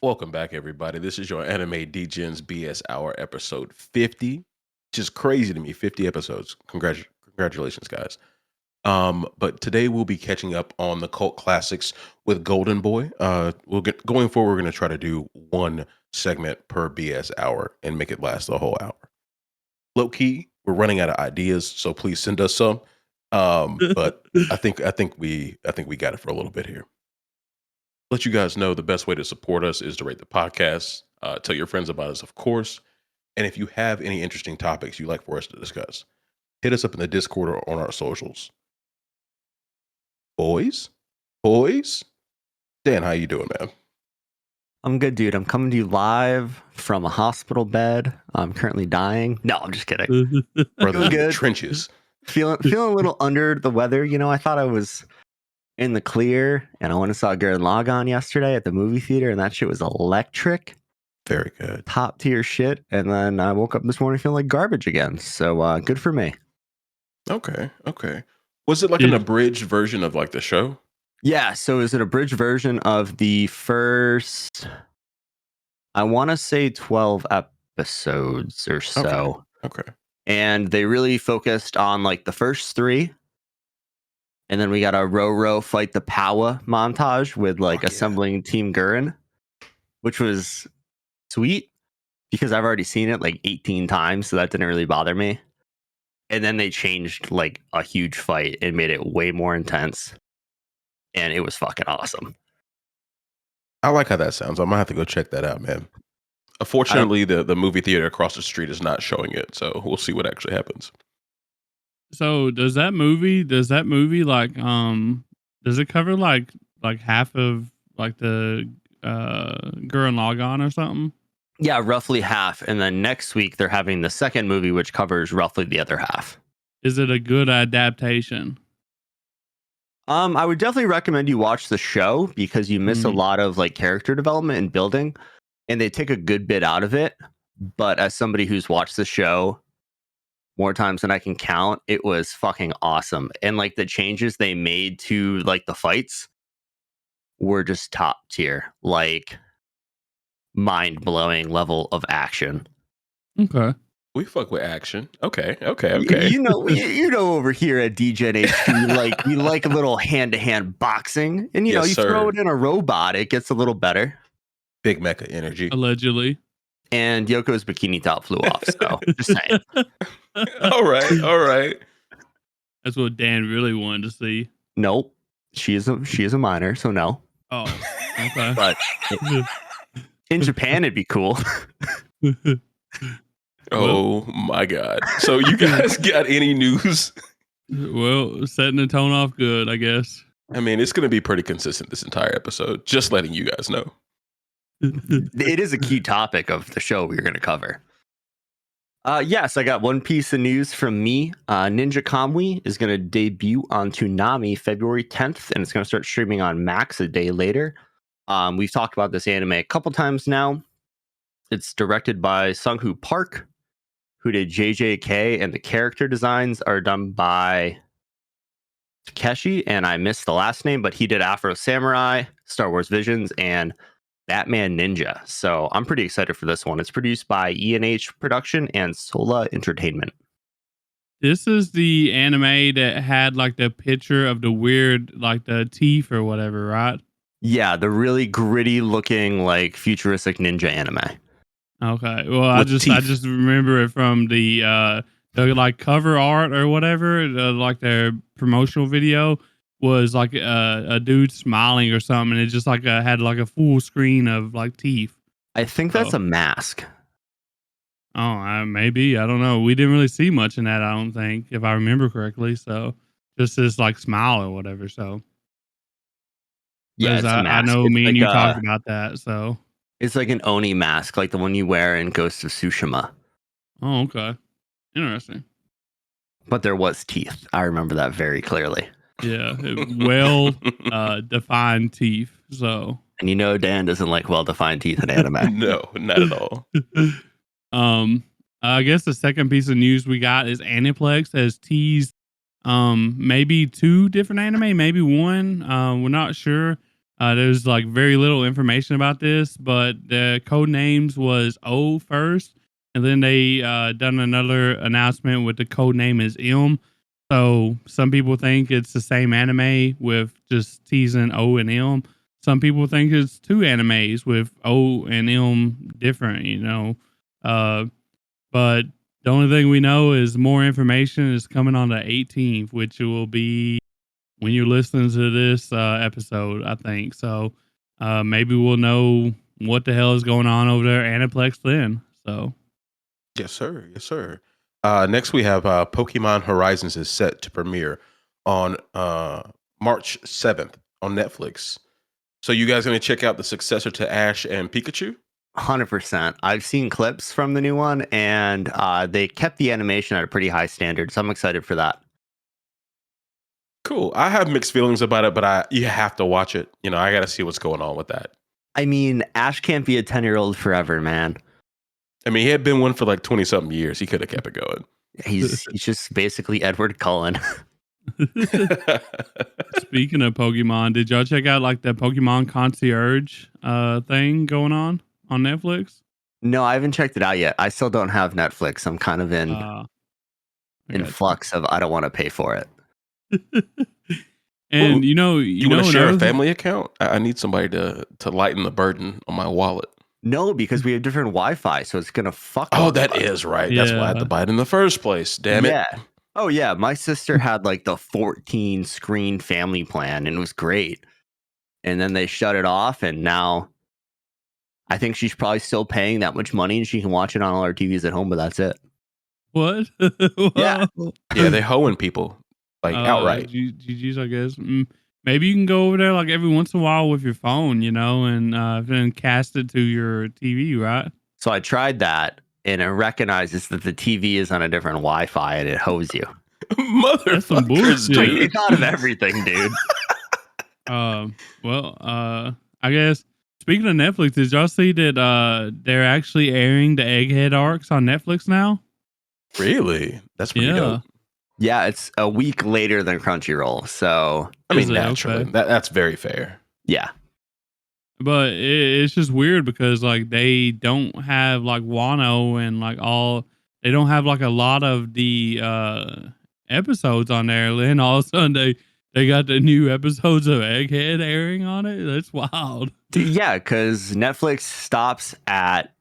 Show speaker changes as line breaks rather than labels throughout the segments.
Welcome back, everybody. This is your Anime Degens BS Hour episode 50. Just crazy to me. 50 episodes. Congratulations, guys. But today we'll be catching up on the cult classics with Golden Boy. Going forward, we're going to try to do one segment per BS hour and make it last the whole hour. Low key, we're running out of ideas, so please send us some. But I think we got it for a little bit here. Let you guys know the best way to support us is to rate the podcast, tell your friends about us, of course. And if you have any interesting topics you'd like for us to discuss, hit us up in the Discord or on our socials. Boys? Dan, how you doing, man?
I'm good, dude. I'm coming to you live from a hospital bed. I'm currently dying. No, I'm just kidding.
Brothers in the trenches.
Feeling a little under the weather. You know, I thought I was in the clear, and I went and saw Gurren Lagann yesterday at the movie theater, and that shit was electric.
Very good.
Top tier shit. And then I woke up this morning feeling like garbage again. So good for me.
Okay. Was it like an abridged version of like the show?
Yeah, so is it a abridged version of the first, I want to say 12 episodes or so.
Okay.
And they really focused on like the first 3. And then we got a Roro fight the Powa montage with like assembling Team Gurren, which was sweet because I've already seen it like 18 times. So that didn't really bother me. And then they changed like a huge fight and made it way more intense. And it was fucking awesome.
I like how that sounds. I might have to go check that out, man. Unfortunately, the movie theater across the street is not showing it. So we'll see what actually happens.
So does that movie like does it cover like half of like the Gurren Lagann or something?
Yeah, roughly half. And then next week they're having the second movie which covers roughly the other half.
Is it a good adaptation?
I would definitely recommend you watch the show because you miss a lot of like character development and building, and they take a good bit out of it. But as somebody who's watched the show more times than I can count, it was fucking awesome. And like the changes they made to like the fights were just top tier, like mind-blowing level of action.
Okay.
We fuck with action. Okay.
You know, over here at Degen HIGHLY, we like a little hand-to-hand boxing, and you throw it in a robot, it gets a little better.
Big mecha energy,
allegedly.
And Yoko's bikini top flew off. So just saying.
All right.
That's what Dan really wanted to see.
Nope, she is a minor, so no.
Oh, okay.
But in Japan, it'd be cool.
Oh my God. So you guys got any news?
Well, setting the tone off good, I guess.
I mean, it's going to be pretty consistent this entire episode. Just letting you guys know.
It is a key topic of the show we're going to cover. Yes, I got one piece of news from me. Ninja Kamui is going to debut on Toonami February 10th, and it's going to start streaming on Max a day later. We've talked about this anime a couple times now. It's directed by Sung-Hoo Park, who did JJK, and the character designs are done by Takeshi, and I missed the last name, but he did Afro Samurai, Star Wars Visions, and Batman Ninja. So I'm pretty excited for this one. It's produced by E&H Production and Sola Entertainment.
This is the anime that had like the picture of the weird, like the teeth or whatever, right?
Yeah, the really gritty looking, like futuristic ninja anime.
Okay. Well, I just remember it from the like cover art or whatever, like their promotional video was like a dude smiling or something, and it just like had like a full screen of like teeth.
I think that's a mask.
Oh, maybe. I don't know. We didn't really see much in that, I don't think, if I remember correctly. So just this like smile or whatever. So
yeah,
I know
it's
me
like
and you talked about that. So
it's like an Oni mask, like the one you wear in Ghost of Tsushima.
Oh, okay. Interesting.
But there was teeth. I remember that very clearly.
Yeah, well defined teeth. So,
and you know, Dan doesn't like well defined teeth in anime.
No, not at all.
I guess the second piece of news we got is Aniplex has teased maybe 2 different anime, maybe 1. We're not sure. There's like very little information about this, but the code names was O first, and then they done another announcement with the code name is M. So some people think it's the same anime with just teasing O and M. Some people think it's two animes with O and M different, But the only thing we know is more information is coming on the 18th, which will be when you're listening to this episode, I think. So maybe we'll know what the hell is going on over there at Aniplex then. So,
yes, sir. Yes, sir. Next, we have Pokemon Horizons is set to premiere on March 7th on Netflix. So you guys going to check out the successor to Ash and Pikachu?
100%. I've seen clips from the new one, and they kept the animation at a pretty high standard, so I'm excited for that.
Cool. I have mixed feelings about it, but you have to watch it. I got to see what's going on with that.
I mean, Ash can't be a 10-year-old forever, man.
I mean, he had been one for like 20-something years. He could have kept it going.
He's just basically Edward Cullen.
Speaking of Pokemon, did y'all check out like the Pokemon Concierge thing going on Netflix?
No, I haven't checked it out yet. I still don't have Netflix. I'm kind of in flux of I don't want to pay for it.
And
you want to share a family account? I need somebody to lighten the burden on my wallet.
No, because we have different Wi-Fi, so it's gonna fuck.
Oh, that is right. Yeah. That's why I had to buy it in the first place. Damn it.
Yeah. Oh yeah, my sister had like the 14 screen family plan, and it was great. And then they shut it off, and now I think she's probably still paying that much money, and she can watch it on all our TVs at home. But that's it.
What?
Yeah,
they're hoeing people like outright.
GG's, I guess. Maybe you can go over there like every once in a while with your phone, and then cast it to your TV, right?
So I tried that, and it recognizes that the TV is on a different Wi-Fi, and it hoes you.
That's some bullshit.
You thought of everything, dude.
I guess speaking of Netflix, did y'all see that they're actually airing the Egghead arcs on Netflix now?
Really? That's pretty dope.
Yeah, it's a week later than Crunchyroll, so
I mean, naturally, okay. That's very fair.
Yeah,
but it's just weird because like they don't have like Wano and like they don't have like a lot of the episodes on there. Then all of a sudden they got the new episodes of Egghead airing on it. That's wild.
Yeah, because Netflix stops at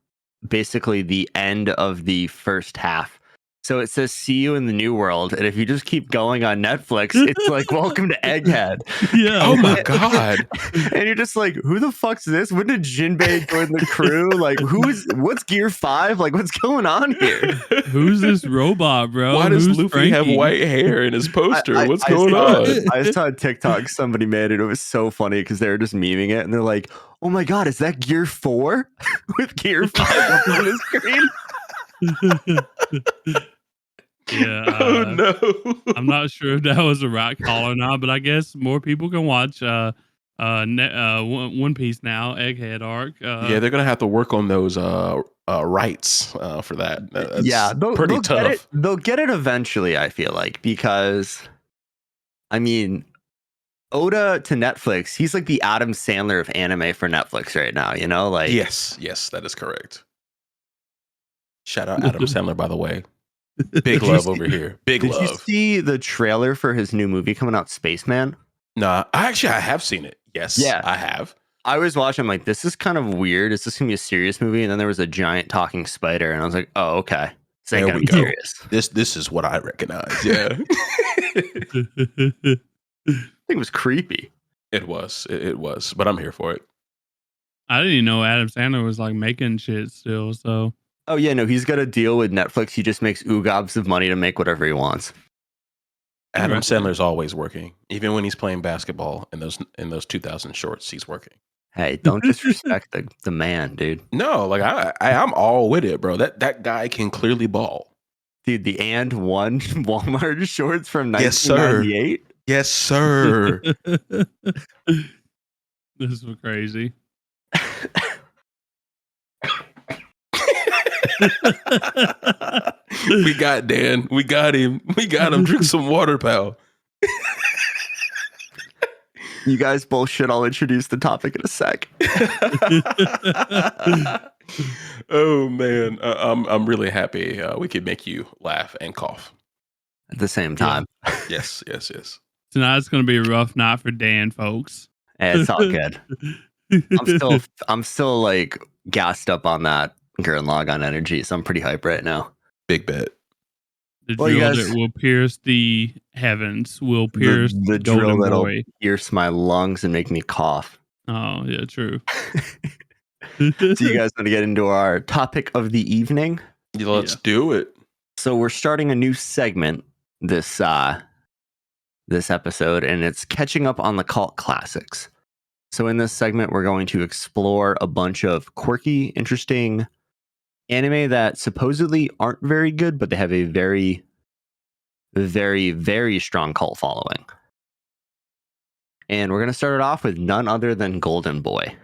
basically the end of the first half. So it says, see you in the new world. And if you just keep going on Netflix, it's like, welcome to Egghead.
Yeah.
Oh my God.
And you're just like, who the fuck's this? When did Jinbei join the crew? Like, what's Gear 5? Like, what's going on here?
Who's this robot, bro?
Why does Luffy have white hair in his poster? What's going on?
I saw a TikTok somebody made it. It was so funny because they were just memeing it. And they're like, oh my God, is that Gear 4? With Gear 5 up on the screen?
Yeah.
Oh no.
I'm not sure if that was a right call or not, but I guess more people can watch One Piece now, Egghead arc.
Yeah, they're gonna have to work on those rights for that. That's pretty tough.
They'll get it eventually, I feel like, because I mean, Oda to Netflix, he's like the Adam Sandler of anime for Netflix right now, like
yes, that is correct. Shout out Adam Sandler, by the way. Big love over here. Did you
see the trailer for his new movie coming out, Spaceman?
No, I have seen it. Yes, yeah, I have.
I was watching, I'm like, this is kind of weird. Is this gonna be a serious movie? And then there was a giant talking spider, and I was like, oh, okay.
There we go. Serious. This is what I recognize. Yeah.
I think it was creepy.
It was, but I'm here for it.
I didn't even know Adam Sandler was like making shit still, so.
Oh yeah, no, he's got a deal with Netflix. He just makes oogobs of money to make whatever he wants.
Adam Sandler's always working, even when he's playing basketball in those 2000 shorts. He's working.
Hey, don't disrespect the man, dude.
No, like I'm all with it, bro. That guy can clearly ball,
dude. The And One Walmart shorts from 1998.
Yes, sir.
This is crazy.
We got Dan. We got him. Drink some water, pal.
You guys both should. I'll introduce the topic in a sec.
Oh man, I'm really happy we could make you laugh and cough
At the same time.
Yes.
Tonight's gonna be a rough night for Dan, folks.
It's all good. I'm still like gassed up on that Gurren Lagann energy, so I'm pretty hype right now.
Big bet.
The drill that will pierce the heavens will pierce the drill that'll
pierce my lungs and make me cough.
Oh yeah, true.
So you guys want to get into our topic of the evening?
Let's do it.
So we're starting a new segment this episode, and it's catching up on the cult classics. So in this segment, we're going to explore a bunch of quirky, interesting anime that supposedly aren't very good, but they have a very, very, very strong cult following. And we're going to start it off with none other than Golden Boy.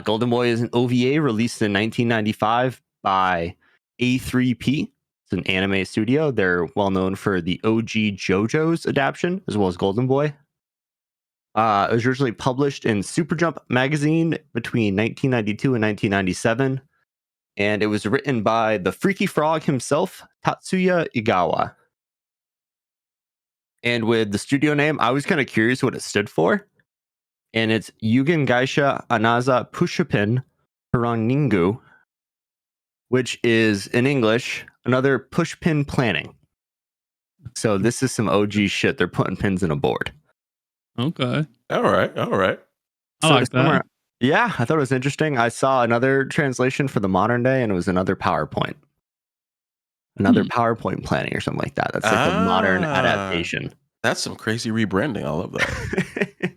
Golden Boy is an OVA released in 1995 by A3P. It's an anime studio. They're well known for the OG JoJo's adaptation, as well as Golden Boy. It was originally published in Super Jump magazine between 1992 and 1997. And it was written by the Freaky Frog himself, Tatsuya Igawa. And with the studio name, I was kind of curious what it stood for. And it's Yugen Gaisha Anaza Pushpin Paraningu, which is, in English, another pushpin planning. So this is some OG shit. They're putting pins in a board.
Okay.
All right.
I like that.
Yeah, I thought it was interesting. I saw another translation for the modern day, and it was another PowerPoint. Another PowerPoint planning or something like that. That's like the modern adaptation.
That's some crazy rebranding. I love that.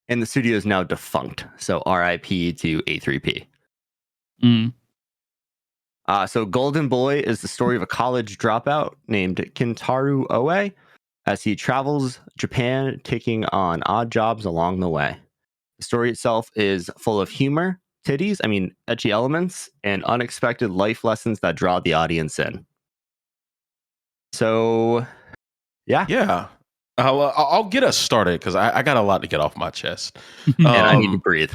And the studio is now defunct. So RIP to A3P. So Golden Boy is the story of a college dropout named Kintaro Oe as he travels Japan, taking on odd jobs along the way. The story itself is full of humor, ecchi elements, and unexpected life lessons that draw the audience in. So, yeah.
I'll get us started because I got a lot to get off my chest.
And I need to breathe.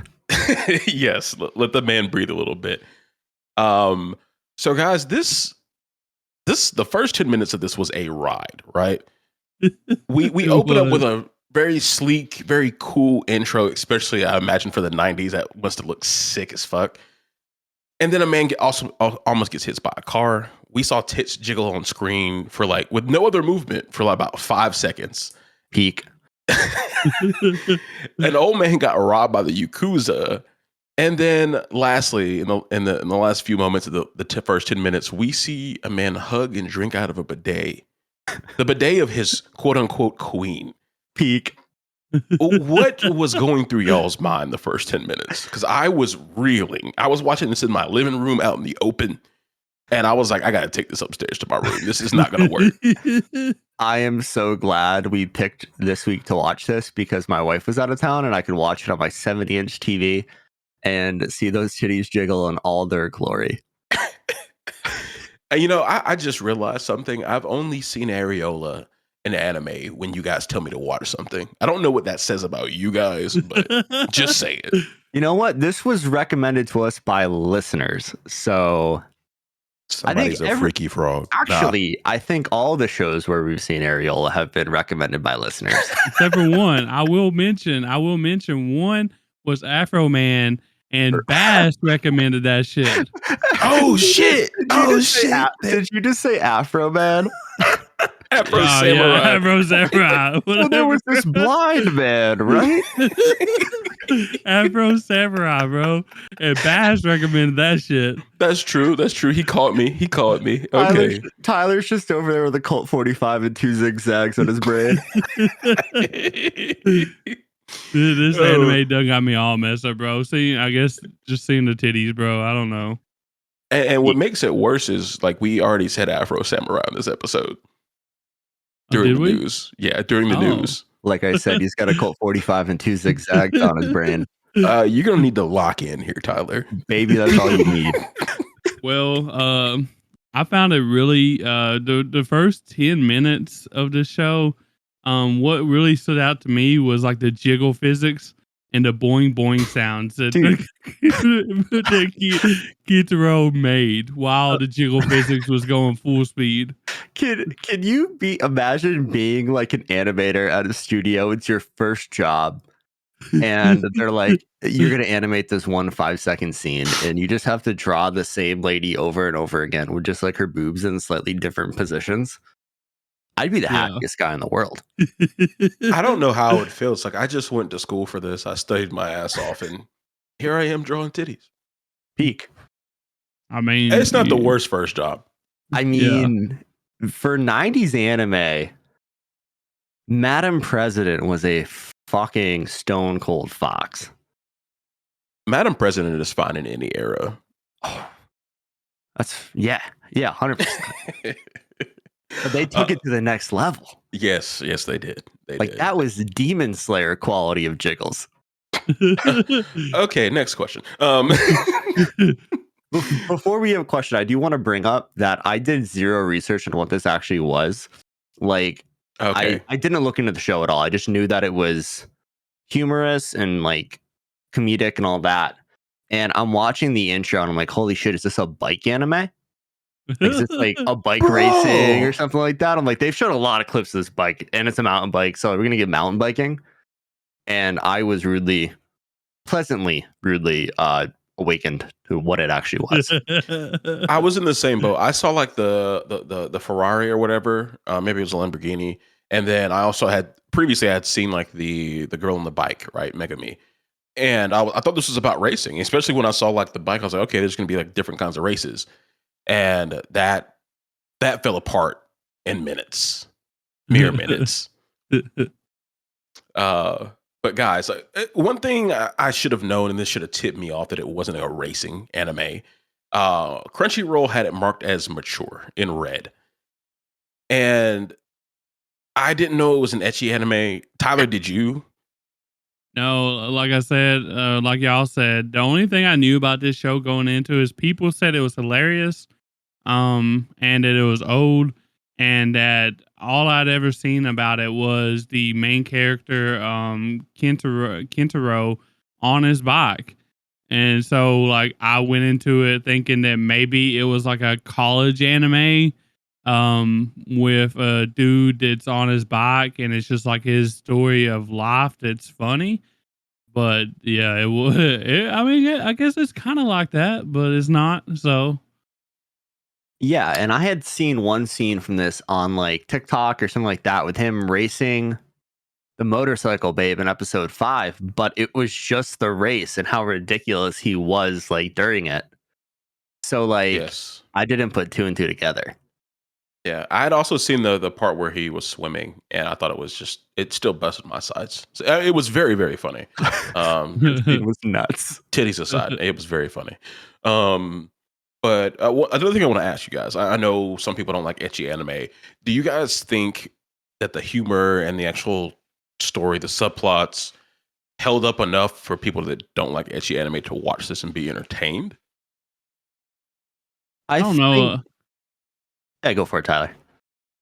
Yes, let the man breathe a little bit. So guys, the first 10 minutes of this was a ride, right? We open up with a very sleek, very cool intro, especially I imagine for the 90s. That must have looked sick as fuck. And then a man almost gets hit by a car. We saw tits jiggle on screen for with no other movement for about 5 seconds.
Peak.
An old man got robbed by the Yakuza. And then lastly, in the last few moments of the first 10 minutes, we see a man hug and drink out of a bidet. The bidet of his quote unquote queen.
Peak.
What was going through y'all's mind the first 10 minutes? Because I was reeling. I was watching this in my living room out in the open. And I was like, I got to take this upstairs to my room. This is not going to work.
I am so glad we picked this week to watch this because my wife was out of town and I could watch it on my 70-inch TV and see those titties jiggle in all their glory.
I just realized something. I've only seen areola in anime when you guys tell me to watch something. I don't know what that says about you guys, but just say it.
You know what? This was recommended to us by listeners. So
somebody's a freaky frog.
Actually, I think all the shows where we've seen areola have been recommended by listeners.
Except for one. I will mention one was Afro Man, and Bass recommended that shit.
Oh shit!
Did you just say Afro Man?
Afro Samurai.
Yeah, Afro Samurai.
Well, there was this blind man, right?
Afro Samurai, bro. And Bass recommended that shit.
That's true. He caught me. Okay.
Tyler's just over there with a Colt 45 and 2 zigzags on his brain.
This anime done got me all messed up, bro. See, I guess just seeing the titties, bro. I don't know.
And what makes it worse is we already said Afro Samurai in this episode. During the news. Yeah, during the news.
Like I said, he's got a Colt 45 and 2 zigzags on his brain.
You're going to need to lock in here, Tyler.
Baby, that's all you need.
Well, I found it really, the first 10 minutes of the show what really stood out to me was like the jiggle physics and the boing boing sounds that Kintaro made while the jiggle physics was going full speed.
Can you imagine being like an animator at a studio? It's your first job, and they're like, you're gonna animate this 1 5-second scene, and you just have to draw the same lady over and over again with just like her boobs in slightly different positions. I'd be the happiest guy in the world.
I don't know how it feels. Like I just went to school for this. I studied my ass off, and here I am drawing titties.
Peak.
I mean,
It's not the worst first job.
I mean, for 90s anime, Madam President was a fucking stone cold fox.
Madam President is fine in any era.
Oh, that's 100%. But they took it to the next level.
Yes, they did. They did.
That was Demon Slayer quality of jiggles.
Okay, next question.
Before we have a question, I do want to bring up that I did zero research on what this actually was. Like,
okay.
I didn't look into the show at all. I just knew that it was humorous and like comedic and all that. And I'm watching the intro and I'm like, holy shit, is this a bike anime? Like, is this like a bike racing or something like that? I'm like, they've shown a lot of clips of this bike, and it's a mountain bike, so we're gonna get mountain biking. And I was pleasantly rudely awakened to what it actually was.
I was in the same boat. I saw like the Ferrari or whatever. Maybe it was a Lamborghini, and then I also had seen like the girl on the bike, right, Megami. And I thought this was about racing, especially when I saw like the bike. I was like, okay, there's gonna be like different kinds of races. And that fell apart in minutes, mere minutes. But guys, one thing I should have known, and this should have tipped me off that it wasn't a racing anime. Crunchyroll had it marked as mature in red, and I didn't know it was an ecchi anime. Tyler, did you?
No, like I said, like y'all said, the only thing I knew about this show going into is people said it was hilarious, and that it was old, and that all I'd ever seen about it was the main character, Kintaro, on his bike. And so, like, I went into it thinking that maybe it was like a college anime, with a dude that's on his bike, and it's just like his story of life that's funny. But yeah, it would. I mean, I guess it's kind of like that, but it's not. So
yeah, and I had seen one scene from this on like TikTok or something like that with him racing the motorcycle babe in episode 5, but it was just the race and how ridiculous he was like during it. So like,
Yes.
I didn't put 2 and 2 together.
Yeah, I had also seen the part where he was swimming, and I thought it still busted my sides. So, it was very, very funny.
It was nuts.
Titties aside, it was very funny. But another thing I want to ask you guys, I know some people don't like ecchi anime. Do you guys think that the humor and the actual story, the subplots, held up enough for people that don't like ecchi anime to watch this and be entertained?
I don't know.
Yeah, go for it, Tyler.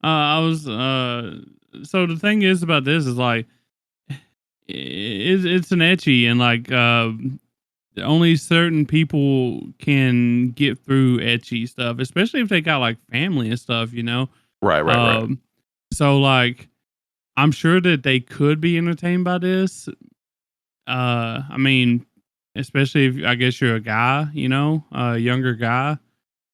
I was so the thing is about this is like it's an ecchi, and like only certain people can get through ecchi stuff, especially if they got like family and stuff, you know.
Right.
So like I'm sure that they could be entertained by this. I mean, especially if I guess you're a guy, you know, a younger guy.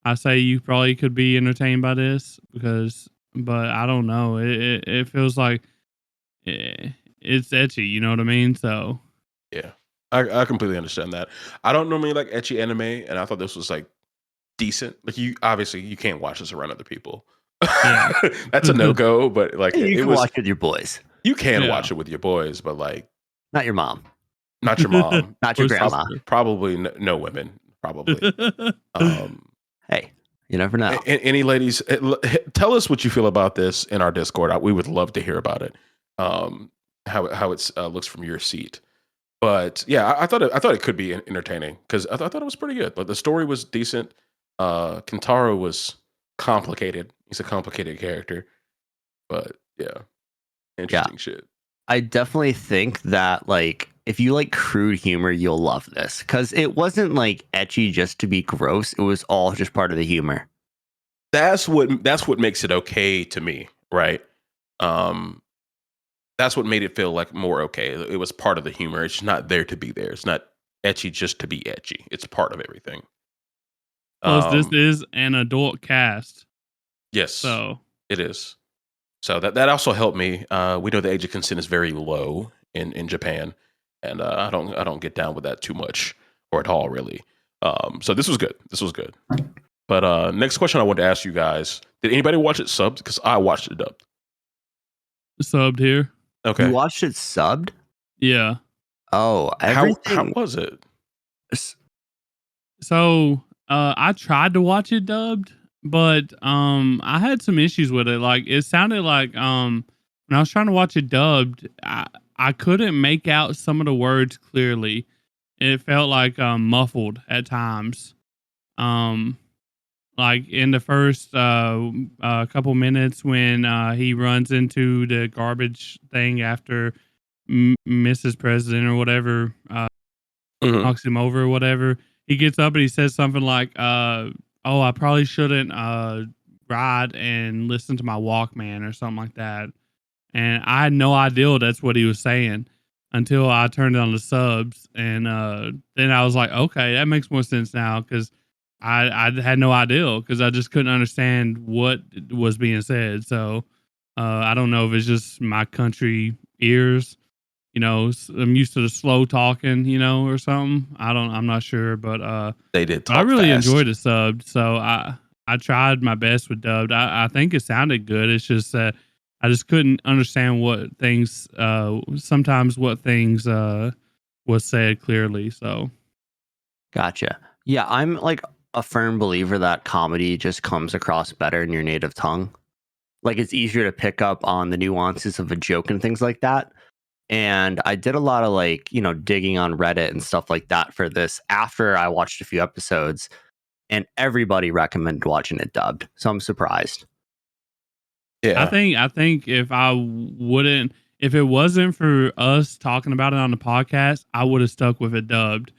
I say you probably could be entertained by this but I don't know. It feels like it's ecchi, you know what I mean? So
yeah, I completely understand that. I don't normally like ecchi anime, and I thought this was like decent. Like you can't watch this around other people.
Yeah.
That's a no go. But like
you can watch it with your boys.
You can watch it with your boys, but like
not your mom,
not your mom,
not your grandma.
Probably no women. Probably.
Hey, you never know.
Any ladies, tell us what you feel about this in our Discord. We would love to hear about it. How it looks from your seat. But yeah, I thought it could be entertaining because I thought it was pretty good. But the story was decent. Kintaro was complicated. He's a complicated character. But yeah. Interesting shit.
I definitely think that like if you like crude humor, you'll love this because it wasn't like ecchi just to be gross. It was all just part of the humor.
That's what makes it okay to me, right? Um, that's what made it feel like more okay. It was part of the humor. It's just not there to be there. It's not ecchi just to be ecchi. It's part of everything.
Plus, this is an adult cast.
Yes,
so
it is. So that also helped me. We know the age of consent is very low in Japan, and I don't get down with that too much or at all, really. So this was good. This was good. But next question I want to ask you guys: did anybody watch it subbed? Because I watched it dubbed.
Subbed here.
Okay.
You watched it subbed?
Yeah.
Oh,
how was it?
So I tried to watch it dubbed, but I had some issues with it. Like it sounded like when I was trying to watch it dubbed, I couldn't make out some of the words clearly. It felt like muffled at times. Like in the first couple minutes when he runs into the garbage thing after Mrs. President or whatever knocks him over or whatever. He gets up and he says something like, "Oh, I probably shouldn't ride and listen to my Walkman," or something like that. And I had no idea that's what he was saying until I turned on the subs, and then I was like, "Okay, that makes more sense now," because I had no idea because I just couldn't understand what was being said. So I don't know if it's just my country ears. I'm used to the slow talking, or something. I'm not sure, but
They did talk
I really
fast.
enjoyed it subbed. So I tried my best with dubbed. I think it sounded good. It's just that I just couldn't understand what things, sometimes what things was said clearly. So
Gotcha. Yeah, I'm like a firm believer that comedy just comes across better in your native tongue. Like it's easier to pick up on the nuances of a joke and things like that. And I did a lot of like, digging on Reddit and stuff like that for this after I watched a few episodes, and everybody recommended watching it dubbed. So I'm surprised.
Yeah.
I think if it wasn't for us talking about it on the podcast, I would have stuck with it dubbed.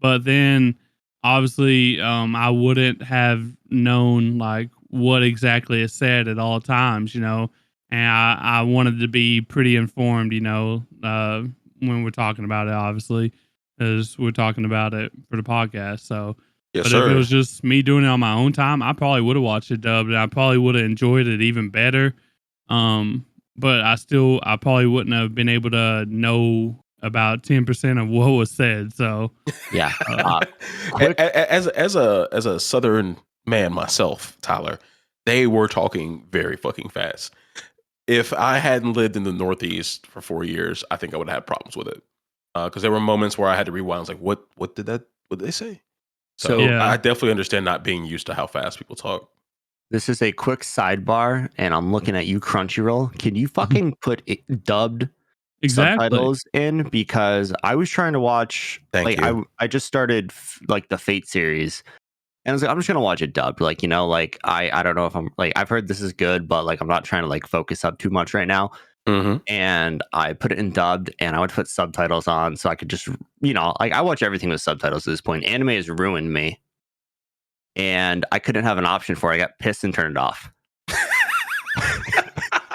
But then obviously I wouldn't have known like what exactly it said at all times, and I wanted to be pretty informed, when we're talking about it, obviously, because we're talking about it for the podcast. So,
Yes,
but if it
sir.
was just me doing it on my own time, I probably would have watched it dubbed, and I probably would have enjoyed it even better. But I probably wouldn't have been able to know about 10% of what was said. So
Yeah.
As a Southern man myself, Tyler, they were talking very fucking fast. If I hadn't lived in the Northeast for 4 years, I think I would have had problems with it. Because there were moments where I had to rewind. I was like, what did they say? So
yeah.
I definitely understand not being used to how fast people talk.
This is a quick sidebar, and I'm looking at you, Crunchyroll. Can you fucking put it dubbed
Exactly.
subtitles in? Because I was trying to watch,
Thank you.
I just started like the Fate series, and I was like, I'm just gonna watch it dubbed. Like, I don't know if I'm like, I've heard this is good, but like, I'm not trying to like focus up too much right now.
Mm-hmm.
And I put it in dubbed, and I would put subtitles on so I could just, like I watch everything with subtitles at this point. Anime has ruined me, and I couldn't have an option for it. I got pissed and turned it off.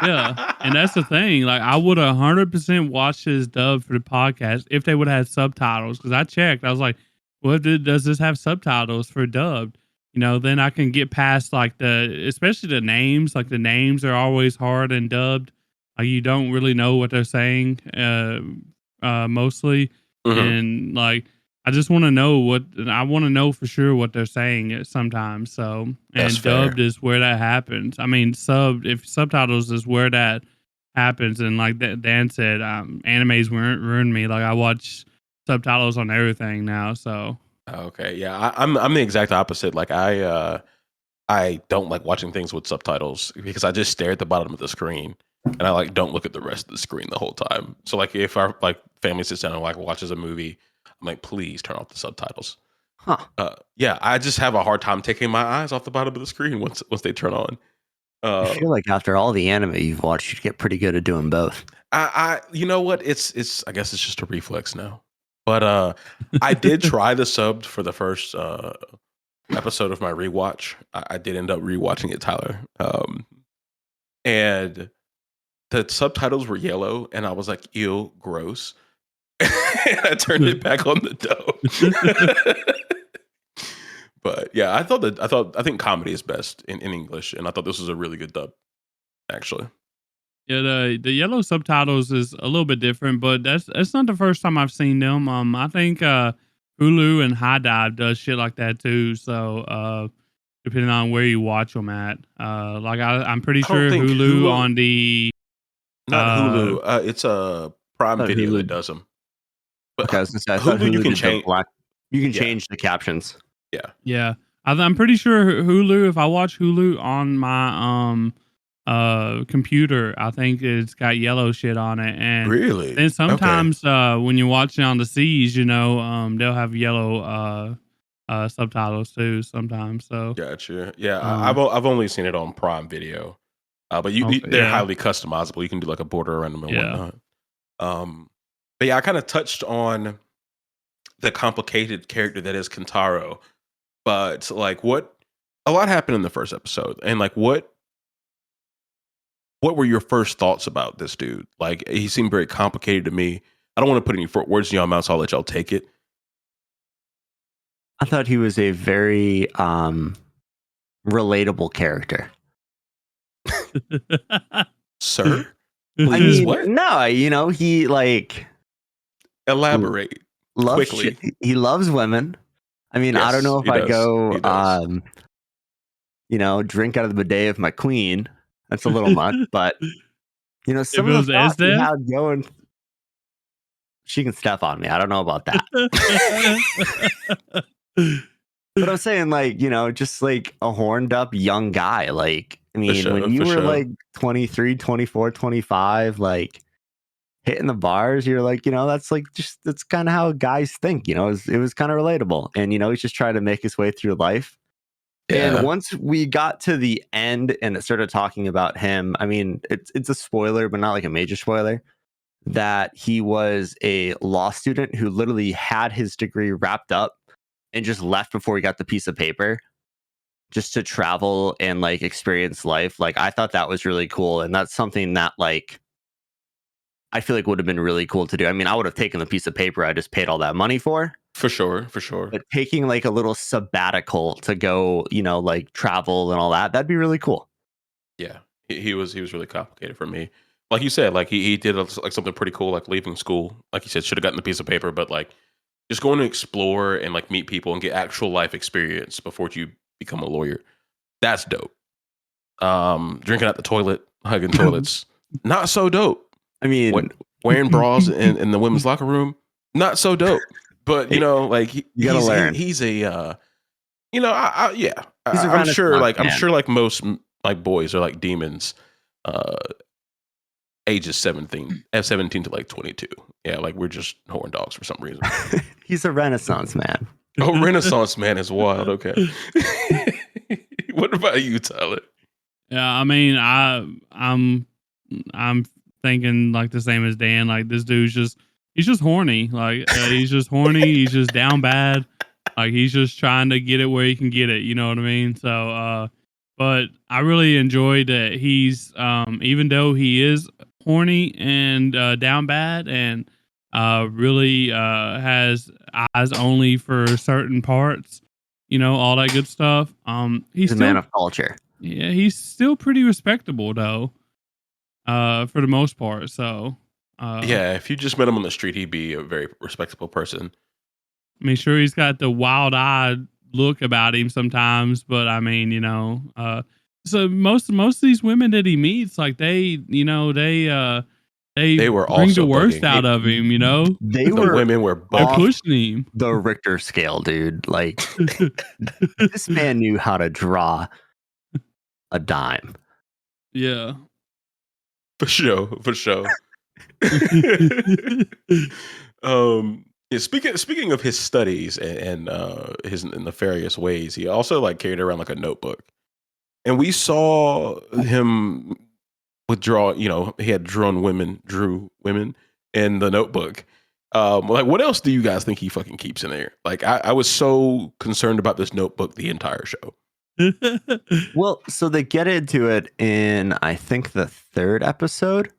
Yeah, and that's the thing. Like, I would 100% watch this dub for the podcast if they would have subtitles. Because I checked, I was like, "What does this have subtitles for dubbed?" Then I can get past like especially the names. Like the names are always hard and dubbed. Like you don't really know what they're saying, mostly,
Mm-hmm.
and like I just want to know I want to know for sure what they're saying sometimes. So,
That's
and
fair.
dubbed is where that happens. I mean, if subtitles is where that happens, and like Dan said, animes ruined me. Like I watch subtitles on everything now. So
Okay, yeah, I'm the exact opposite. Like I don't like watching things with subtitles because I just stare at the bottom of the screen and I like don't look at the rest of the screen the whole time. So like if our like family sits down and like watches a movie, I'm like, please turn off the subtitles.
Huh.
Yeah, I just have a hard time taking my eyes off the bottom of the screen once they turn on.
I feel like after all the anime you've watched, you'd get pretty good at doing both.
You know what? It's I guess it's just a reflex now. But I did try the subbed for the first episode of my rewatch. I did end up rewatching it, Tyler. And the subtitles were yellow, and I was like, "Ew, gross." And I turned it back on the dub. But yeah, I think comedy is best in English, and I thought this was a really good dub, actually.
Yeah, the yellow subtitles is a little bit different, but that's not the first time I've seen them. I think Hulu and High Dive does shit like that too. So depending on where you watch them at, like I'm pretty
I don't
sure
think
Hulu on the
not Hulu. It's a Prime
thought
Video
Hulu-
that does them. But
Okay, I was gonna say, I thought
Hulu, you
Hulu
can
did the
change.
You can
Yeah.
change the captions.
yeah, I'm pretty sure Hulu. If I watch Hulu on my computer, I think it's got yellow shit on it, and
Really?
then
Okay.
sometimes when you're watching on the seas, they'll have yellow subtitles too sometimes. So
Gotcha. Yeah,
Um,
I've only seen it on Prime Video, but
okay,
they're
yeah.
highly customizable. You can do like a border around them and
Yeah.
whatnot. But yeah, I kind of touched on the complicated character that is Kintaro, but like a lot happened in the first episode, and like what were your first thoughts about this dude? Like he seemed very complicated to me. I don't want to put any words in your mouth, so I'll let y'all take it.
I thought he was a very relatable character.
Sir,
I
Please,
mean,
what?
no, he like
elaborate.
loves
Quickly.
He loves women. I mean, I don't
Yes,
know if
he
I'd
does. He
go,
does.
drink out of the bidet of my queen. That's a little much, but some
If
of
it
the
was
thoughts he
Esdev?
had going, she can step on me. I don't know about that. But I'm saying, like, just like a horned up young guy. Like, I mean,
sure,
when you
for
were
sure.
like 23, 24, 25, like hitting the bars, you're like, that's like that's kind of how guys think, it was kind of relatable. And, he's just trying to make his way through life.
Yeah.
And once we got to the end and it started talking about him, I mean, it's a spoiler, but not like a major spoiler, that he was a law student who literally had his degree wrapped up and just left before he got the piece of paper just to travel and like experience life. Like, I thought that was really cool. And that's something that like I feel like would have been really cool to do. I mean, I would have taken the piece of paper I just paid all that money for.
For sure.
But taking like a little sabbatical to go, like travel and all that, that'd be really cool.
Yeah, he was really complicated for me. Like you said, like he did like something pretty cool, like leaving school. Like you said, should have gotten the piece of paper, but like just going to explore and like meet people and get actual life experience before you become a lawyer. That's dope. Drinking at the toilet, hugging toilets, not so dope.
I mean,
Wearing bras in the women's locker room, not so dope. But like
you gotta learn.
He's a yeah.
He's a
I'm sure
Renaissance man.
I'm sure like most like boys are like demons, ages 17 to like 22. Yeah, like we're just horn dogs for some reason.
He's a Renaissance man.
Oh, Renaissance man is wild. Okay. What about you, Tyler?
Yeah, I mean, I'm thinking like the same as Dan. Like this dude's he's just horny. Like he's just horny. He's just down bad. Like he's just trying to get it where he can get it. You know what I mean? So, but I really enjoyed that he's even though he is horny and down bad and really has eyes only for certain parts. All that good stuff.
He's a man of culture.
Yeah, he's still pretty respectable though, for the most part. So,
Yeah, if you just met him on the street, he'd be a very respectable person.
I mean, sure, he's got the wild-eyed look about him sometimes, but I mean, so most of these women that he meets, like they
were
bring
also
the worst
bugging.
out of him.
The
women were
They're
bugging.
pushing him.
The Richter scale, dude. Like this man knew how to draw a dime.
Yeah.
For sure. Yeah, speaking of his studies and his nefarious ways, he also like carried around like a notebook. And we saw him withdraw, he had drew women in the Notebook. Like, what else do you guys think he fucking keeps in there? Like, I was so concerned about this Notebook the entire show.
Well, so they get into it in, I think, the 3rd episode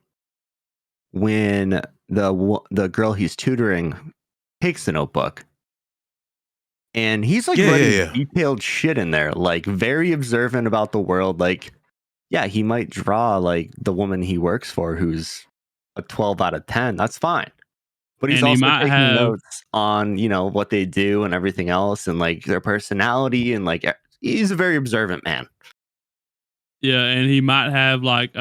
when the girl he's tutoring takes the Notebook. And he's like writing detailed shit in there, like very observant about the world. Like, yeah, he might draw like the woman he works for who's a 12 out of 10. That's fine. But he's also taking notes on, what they do and everything else and like their personality. And like, he's a very observant man.
Yeah, and he might have like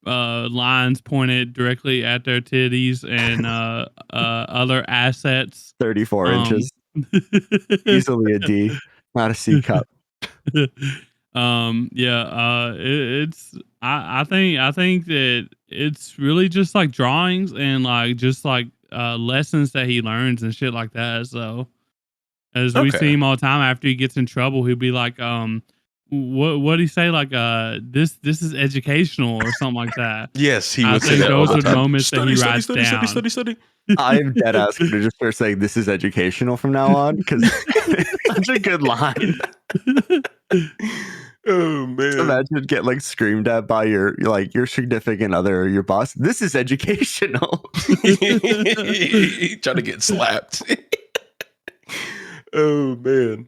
lines pointed directly at their titties and other assets.
34 inches. Easily a D, not a C cup.
I think that it's really just like drawings and like just like lessons that he learns and shit like that. So as we see him all the time after he gets in trouble, he'll be like, what do you say? Like, this is educational or something like that.
Yes, he would say that.
Those are the moments that he writes down.
Study.
I'm dead ass going to just start saying this is educational from now on because it's such a good line.
Oh man!
Imagine get like screamed at by your significant other or your boss. This is educational.
Trying to get slapped. Oh man.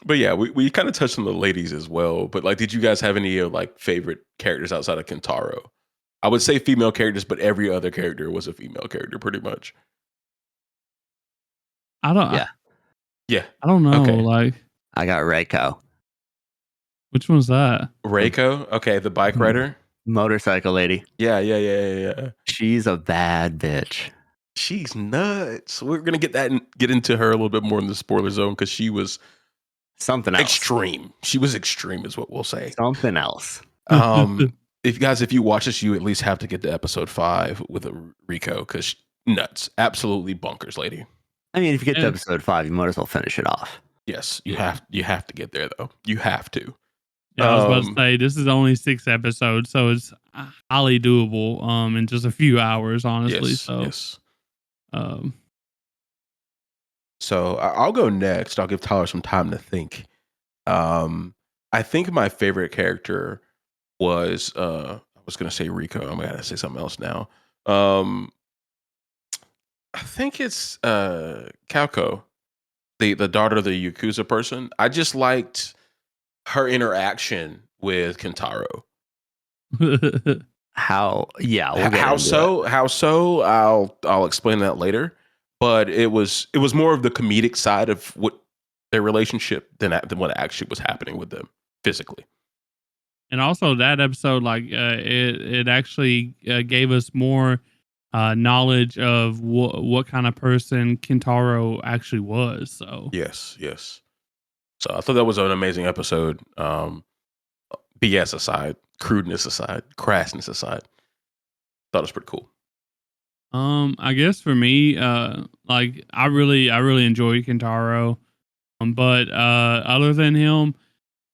But yeah, we kind of touched on the ladies as well. But like, did you guys have any like favorite characters outside of Kintaro? I would say female characters, but every other character was a female character, pretty much.
I don't.
Yeah.
I don't know.
Okay.
Like,
I got Reiko.
Which one's that?
Reiko? Okay, the bike rider,
motorcycle lady.
Yeah.
She's a bad bitch.
She's nuts. We're gonna get into her a little bit more in the spoiler zone because she was
something else.
Extreme. She was extreme, is what we'll say.
Something else.
If you watch this, you at least have to get to episode 5 with a Rico because nuts, absolutely bonkers, lady.
I mean, if you get to episode 5, you might as well finish it off.
Yes, you have to get there though. You have to.
Yeah, I was about to say this is only 6 episodes, so it's highly doable. In just a few hours, honestly.
Yes. So I'll go next. I'll give Tyler some time to think. I think my favorite character was I was gonna say Rico. I'm gonna say something else now. I think it's Kalko, the daughter of the Yakuza person. I just liked her interaction with Kintaro.
How
so? I'll explain that later. But it was more of the comedic side of what their relationship than what actually was happening with them physically.
And also that episode, like it actually gave us more knowledge of what kind of person Kintaro actually was. So
yes. So I thought that was an amazing episode. BS aside, crudeness aside, crassness aside, thought it was pretty cool.
I guess for me, like I really enjoyed Kintaro, but other than him,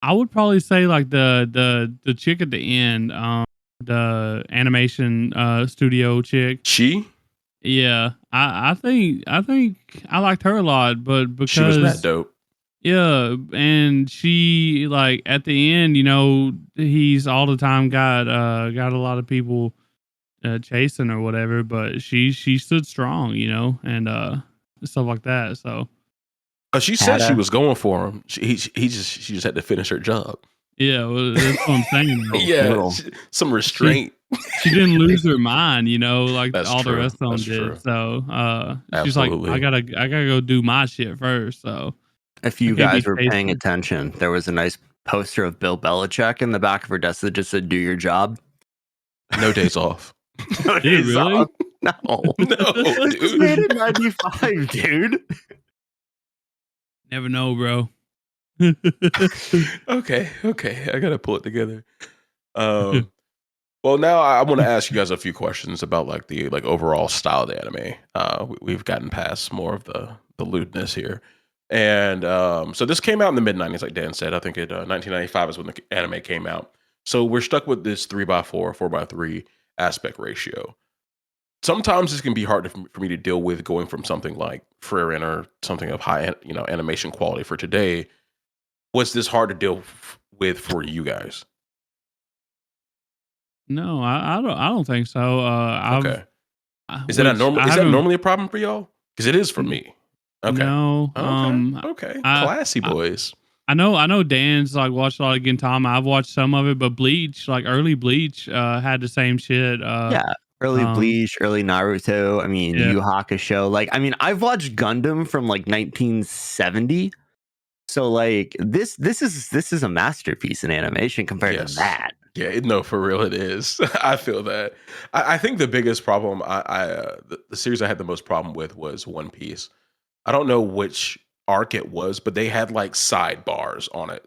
I would probably say like the chick at the end, the animation studio chick. Yeah, I think I liked her a lot, but because
she was that dope.
Yeah, and she like at the end, he's all the time got a lot of people chasing or whatever, but she stood strong, and stuff like that. So
she said she was going for him. She just had to finish her job.
Yeah, well, that's what I'm saying.
Yeah, some restraint.
She didn't lose her mind, like
that's
all
true.
the rest of them
that's
did.
True.
So she's like, I gotta go do my shit first. So
if you guys were paying attention, there was a nice poster of Bill Belichick in the back of her desk that just said, "Do your job."
No days off.
No days
really?
off. No,
dude.
It's made in '95, dude.
Never know, bro.
Okay. I gotta pull it together. Well, now I want to ask you guys a few questions about like the overall style of the anime. We've gotten past more of the lewdness here, And so this came out in the mid 90s, like Dan said. I think 1995 is when the anime came out. So we're stuck with this 3x4, 4x3 aspect ratio. Sometimes this can be hard for me to deal with going from something like Frieren or something of high, animation quality for today. Was this hard to deal with for you guys?
No, I don't think so.
Okay. Is that normally a problem for y'all? Because it is for me. Okay.
No.
Okay. Classy boys.
I know Dan's like watched a lot of Gintama. I've watched some of it, but Bleach, like early Bleach, had the same shit.
Early Bleach, early Naruto. I mean, Yu Hakusho. Like, I mean, I've watched Gundam from like 1970. So like this is a masterpiece in animation compared to that.
Yeah, no, for real, it is. I feel that. I think the biggest problem, the series I had the most problem with was One Piece. I don't know which arc it was, but they had like sidebars on it.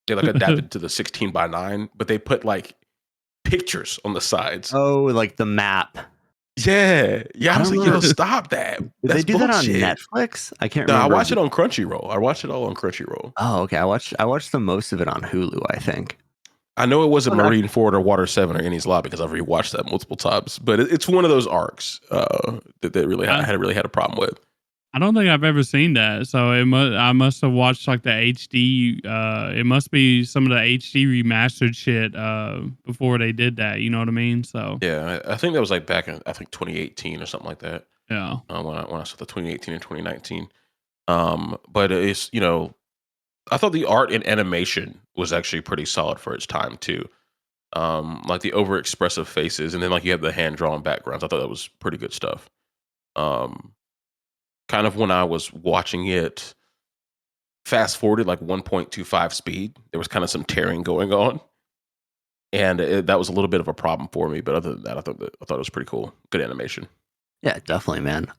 They like adapted to the 16:9, but they put like pictures on the sides.
Oh, like the map.
Yeah. I was like, yo, stop that.
Did they do bullshit. That on Netflix? I can't remember.
I watched it on Crunchyroll. I watched it all on Crunchyroll.
Oh, okay. I watched the most of it on Hulu, I think.
I know it wasn't Marineford or Water 7 or Enies Lobby because I've rewatched that multiple times, but it's one of those arcs that really I really had a problem with.
I don't think I've ever seen that, so I must have watched like the HD. It must be some of the HD remastered shit before they did that. You know what I mean? So
yeah, I think that was like back in 2018 or something like that.
Yeah,
when I saw the 2018 and 2019. But it's I thought the art and animation was actually pretty solid for its time too. Like the overexpressive faces, and then like you have the hand drawn backgrounds. I thought that was pretty good stuff. Kind of when I was watching it, fast forwarded like 1.25 speed, there was kind of some tearing going on, and that was a little bit of a problem for me. But other than that, I thought it was pretty cool. Good animation.
Yeah, definitely, man.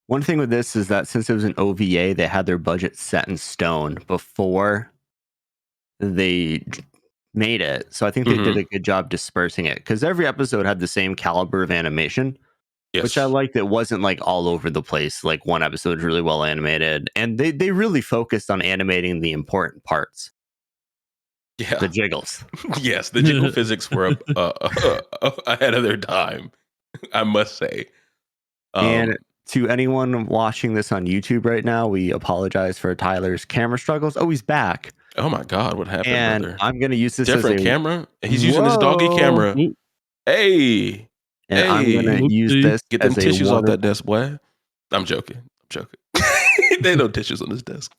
One thing with this is that since it was an OVA, they had their budget set in stone before they made it. So I think they did a good job dispersing it because every episode had the same caliber of animation, which I liked. It wasn't like all over the place. Like one episode was really well animated, and they really focused on animating the important parts.
Yeah,
the jiggles.
Yes, the jiggle physics were ahead of their time, I must say.
And to anyone watching this on YouTube right now, we apologize for Tyler's camera struggles. Oh, he's back.
Oh my God, what happened?
And
brother?
I'm going to use this
different
as
camera. He's using his doggy camera. Hey,
and I'm going to use this.
Get them tissues off that desk, boy. I'm joking. There ain't no tissues on this desk.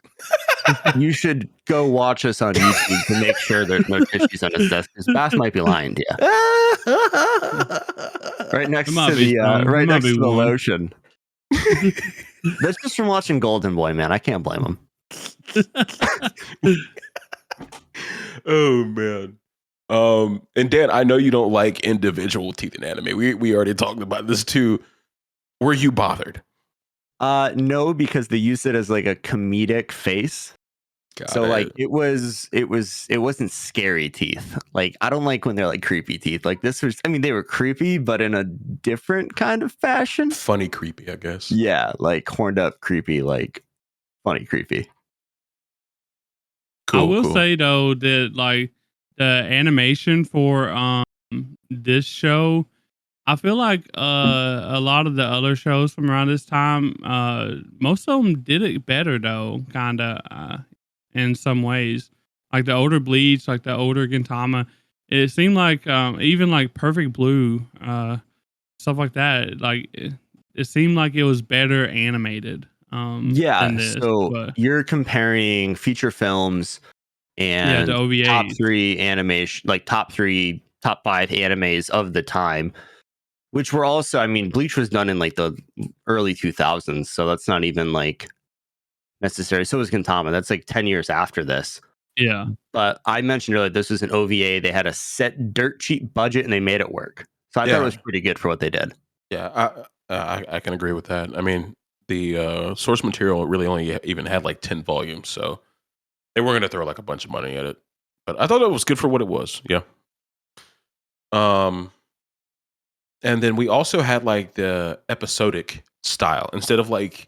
You should go watch us on YouTube to make sure there's no tissues on his desk because Bass might be lying to you. Right next to the lotion. That's just from watching Golden Boy, man. I can't blame him.
Oh man. And Dan, I know you don't like individual teeth in anime. We already talked about this too. Were you bothered?
No, because they used it as like a comedic face. Like it wasn't scary teeth. Like I don't like when they're like creepy teeth. Like this was, I mean, they were creepy, but in a different kind of fashion.
Funny creepy, I guess.
Yeah, like horned up creepy, like funny creepy.
Cool, I will say though that like the animation for this show, I feel like a lot of the other shows from around this time, most of them did it better though, kind of. In some ways, like the older Bleach, like the older Gintama, it seemed like even like Perfect Blue, stuff like that. Like it seemed like it was better animated.
Than this, you're comparing feature films and
the OVAs.
top 3 animation, like top 5 animes of the time, which were also, I mean, Bleach was done in like the early 2000s, so that's not even like necessary. So was Gintama. That's like 10 years after this.
Yeah.
But I mentioned earlier, this was an OVA. They had a set dirt cheap budget and they made it work. So I thought it was pretty good for what they did.
Yeah, I can agree with that. I mean, the source material really only even had like 10 volumes. So they weren't going to throw like a bunch of money at it. But I thought it was good for what it was. Yeah. And then we also had like the episodic style. Instead of like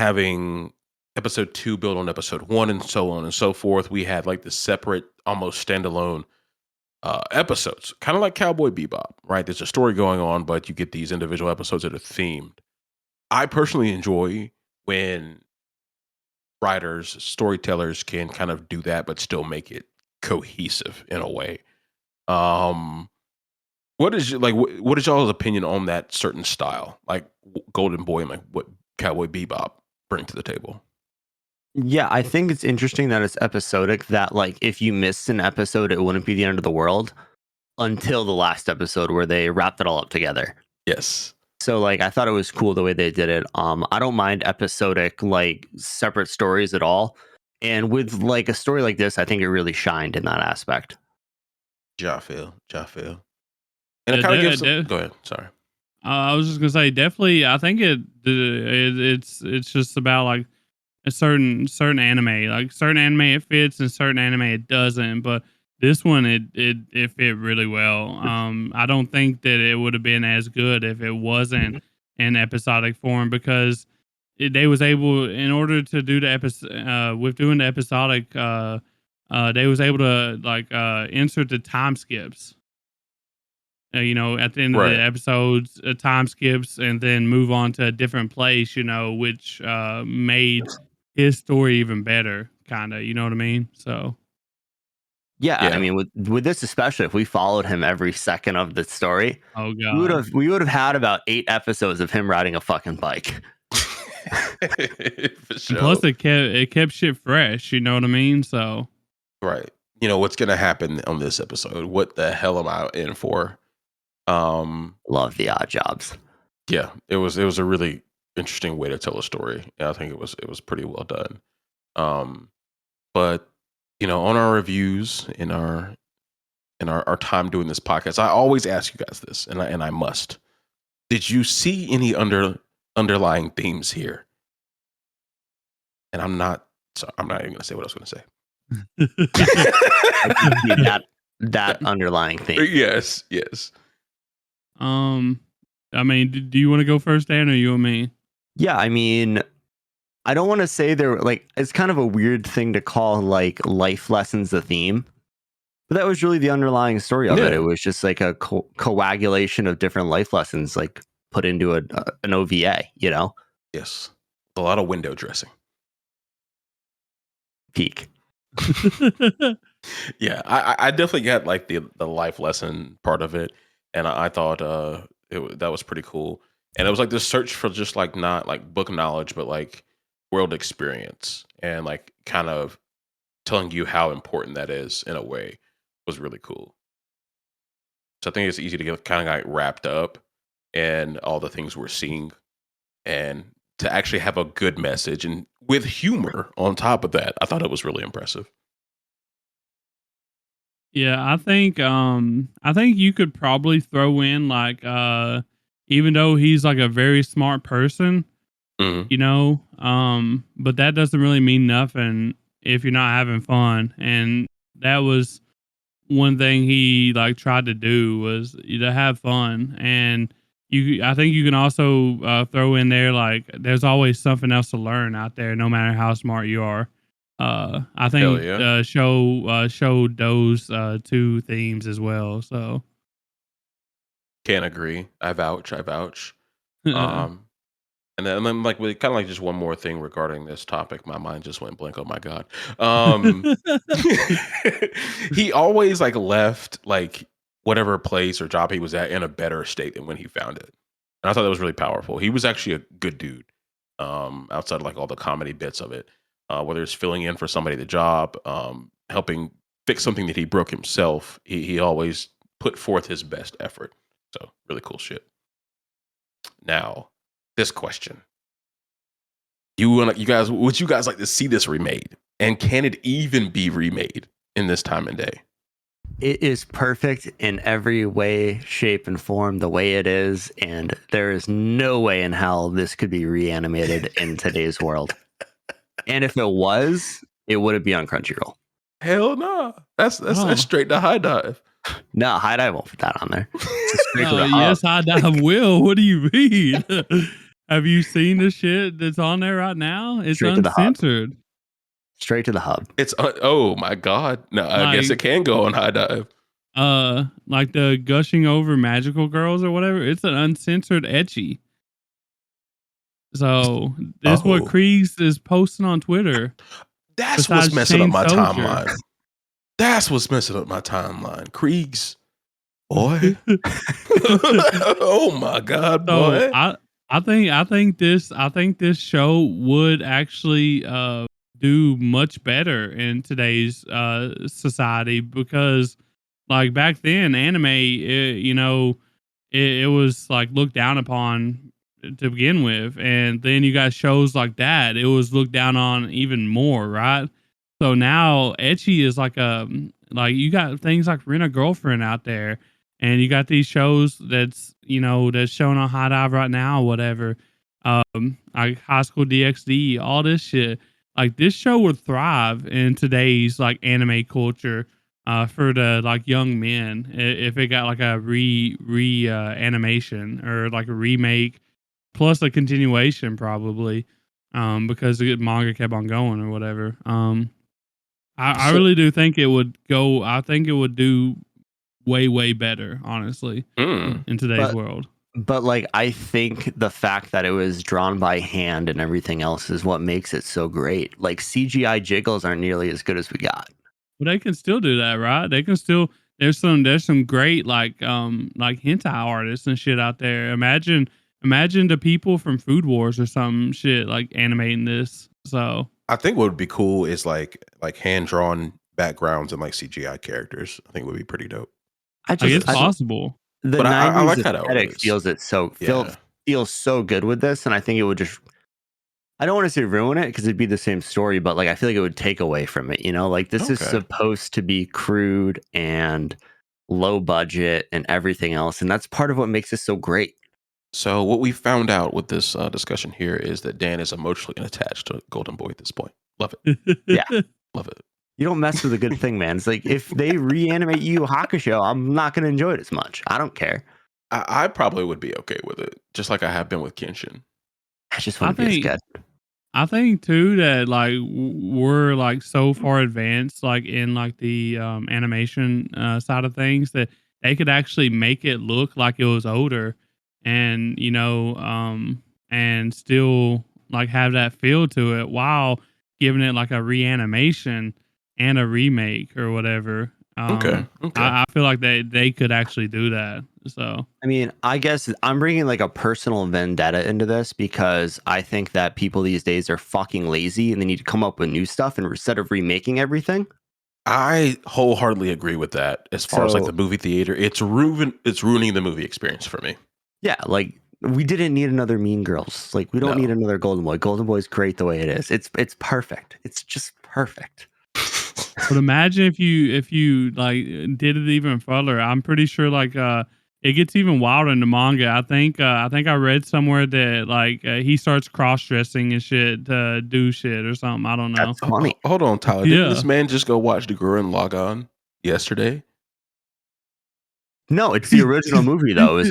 having episode 2 build on episode 1 and so on and so forth, we had like the separate, almost standalone episodes, kind of like Cowboy Bebop, right? There's a story going on, but you get these individual episodes that are themed. I personally enjoy when writers, storytellers can kind of do that, but still make it cohesive in a way. What is what is y'all's opinion on that certain style, like Golden Boy and like what Cowboy Bebop bring to the table?
Yeah, I think it's interesting that it's episodic, that like if you missed an episode, it wouldn't be the end of the world until the last episode where they wrapped it all up together.
Yes.
So like I thought it was cool the way they did it. I don't mind episodic, like separate stories at all. And with like a story like this, I think it really shined in that aspect.
Ja feel. And it kind of gives go ahead. Sorry.
I was just gonna say, definitely. I think it's just about like a certain anime. Like certain anime it fits, and certain anime it doesn't. But this one it fit really well. I don't think that it would have been as good if it wasn't in episodic form, because they was able, in order to do the episode with doing the episodic, they was able to like insert the time skips. At the end of the episodes, time skips, and then move on to a different place, which made his story even better, kind of, you know what I mean? So,
yeah, I mean, with this especially, if we followed him every second of the story,
oh god,
we would have had about 8 episodes of him riding a fucking bike.
For sure.
Plus, it kept shit fresh, you know what I mean? So,
right, what's gonna happen on this episode? What the hell am I in for?
Love the Odd Jobs.
Yeah, it was a really interesting way to tell a story. I think it was pretty well done. But on our reviews, in our time doing this podcast, I always ask you guys this, and I must. Did you see any underlying themes here? And I'm not even going to say what I was going to say.
that underlying theme.
Yes.
I mean, do you want to go first, Dan, or you and me?
Yeah, I mean, I don't want to say it's kind of a weird thing to call like life lessons a theme, but that was really the underlying story of it. It was just like a coagulation of different life lessons, like put into an OVA,
Yes, a lot of window dressing.
Peak.
Yeah, I definitely got like the life lesson part of it, and I thought that was pretty cool. And it was like this search for just like not like book knowledge, but like world experience, and like kind of telling you how important that is in a way was really cool. So I think it's easy to get kind of like wrapped up in all the things we're seeing, and to actually have a good message and with humor on top of that. I thought it was really impressive.
Yeah, I think you could probably throw in like even though he's like a very smart person, but that doesn't really mean nothing if you're not having fun. And that was one thing he like tried to do, was to have fun. And I think you can also throw in there like there's always something else to learn out there, no matter how smart you are. I think show showed those 2 themes as well. So
can't agree. I vouch. And then like with kind of like just one more thing regarding this topic, my mind just went blank. Oh my god. He always like left like whatever place or job he was at in a better state than when he found it. And I thought that was really powerful. He was actually a good dude. Outside of like all the comedy bits of it. Whether it's filling in for somebody at the job, helping fix something that he broke himself, he always put forth his best effort. So really cool shit. Now, this question: would you guys like to see this remade, and can it even be remade in this time and day?
It is perfect in every way, shape, and form the way it is, and there is no way in hell this could be reanimated in today's world. And if it was, it wouldn't be on Crunchyroll.
Hell no. That's straight to High Dive.
No, High Dive won't put that on there.
Yes, High Dive will. What do you mean? Have you seen the shit that's on there right now? It's
Straight to the hub.
uncensored.
Straight to the hub.
It's oh my god. No, I guess it can go on high dive.
Like the gushing over magical girls or whatever. It's an uncensored ecchi. So this is what Kriegs is posting on Twitter.
That's what's messing up my timeline. That's what's messing up my timeline. Kriegs, boy. Oh my god, boy.
So I think this show would actually do much better in today's society, because like back then anime, it was like looked down upon to begin with, and then you got shows like that, it was looked down on even more, right? So now ecchi is like you got things like Rent a Girlfriend out there, and you got these shows that's showing on High Dive right now, whatever, like High School DxD, all this shit. Like this show would thrive in today's like anime culture for the like young men if it got like a animation or like a remake plus a continuation probably, because the manga kept on going or whatever. I really do think it would go. I think it would do way better, honestly, in today's world.
But like, I think the fact that it was drawn by hand and everything else is what makes it so great. Like CGI jiggles aren't nearly as good as we got.
But they can still do that, right? They can still. There's some great like hentai artists and shit out there. Imagine the people from Food Wars or some shit like animating this. So
I think what would be cool is like hand drawn backgrounds and like CGI characters. I think would be pretty dope.
It's possible.
The
but
90s
I like how that
aesthetic feels so good with this, and I think it would just, I don't want to say ruin it because it'd be the same story, but like I feel like it would take away from it, like this is supposed to be crude and low budget and everything else, and that's part of what makes it so great.
So what we found out with this discussion here is that Dan is emotionally attached to Golden Boy at this point. Love it.
Yeah.
Love it.
You don't mess with a good thing, man. It's like if they reanimate Yu Hakusho, I'm not going to enjoy it as much. I don't care.
I probably would be okay with it, just like I have been with Kenshin.
I just want to be as good.
I think too that like we're like so far advanced like in like the animation side of things that they could actually make it look like it was older, and and still like have that feel to it while giving it like a reanimation and a remake or whatever.
Okay.
I feel like they could actually do that. So
I mean, I guess I'm bringing like a personal vendetta into this because I think that people these days are fucking lazy and they need to come up with new stuff instead of remaking everything.
I wholeheartedly agree with that. As far as like the movie theater, it's ruining the movie experience for me.
Yeah, like we didn't need another Mean Girls. Like we don't need another Golden Boy. Golden Boy is great the way it is. It's perfect. It's just perfect.
But imagine if you like did it even further. I'm pretty sure like it gets even wilder in the manga. I think I read somewhere that like he starts cross dressing and shit to do shit or something. I don't know.
That's funny.
Hold on, Tyler. Didn't this man just go watch the Gurren Lagann yesterday?
No, it's the original movie though. It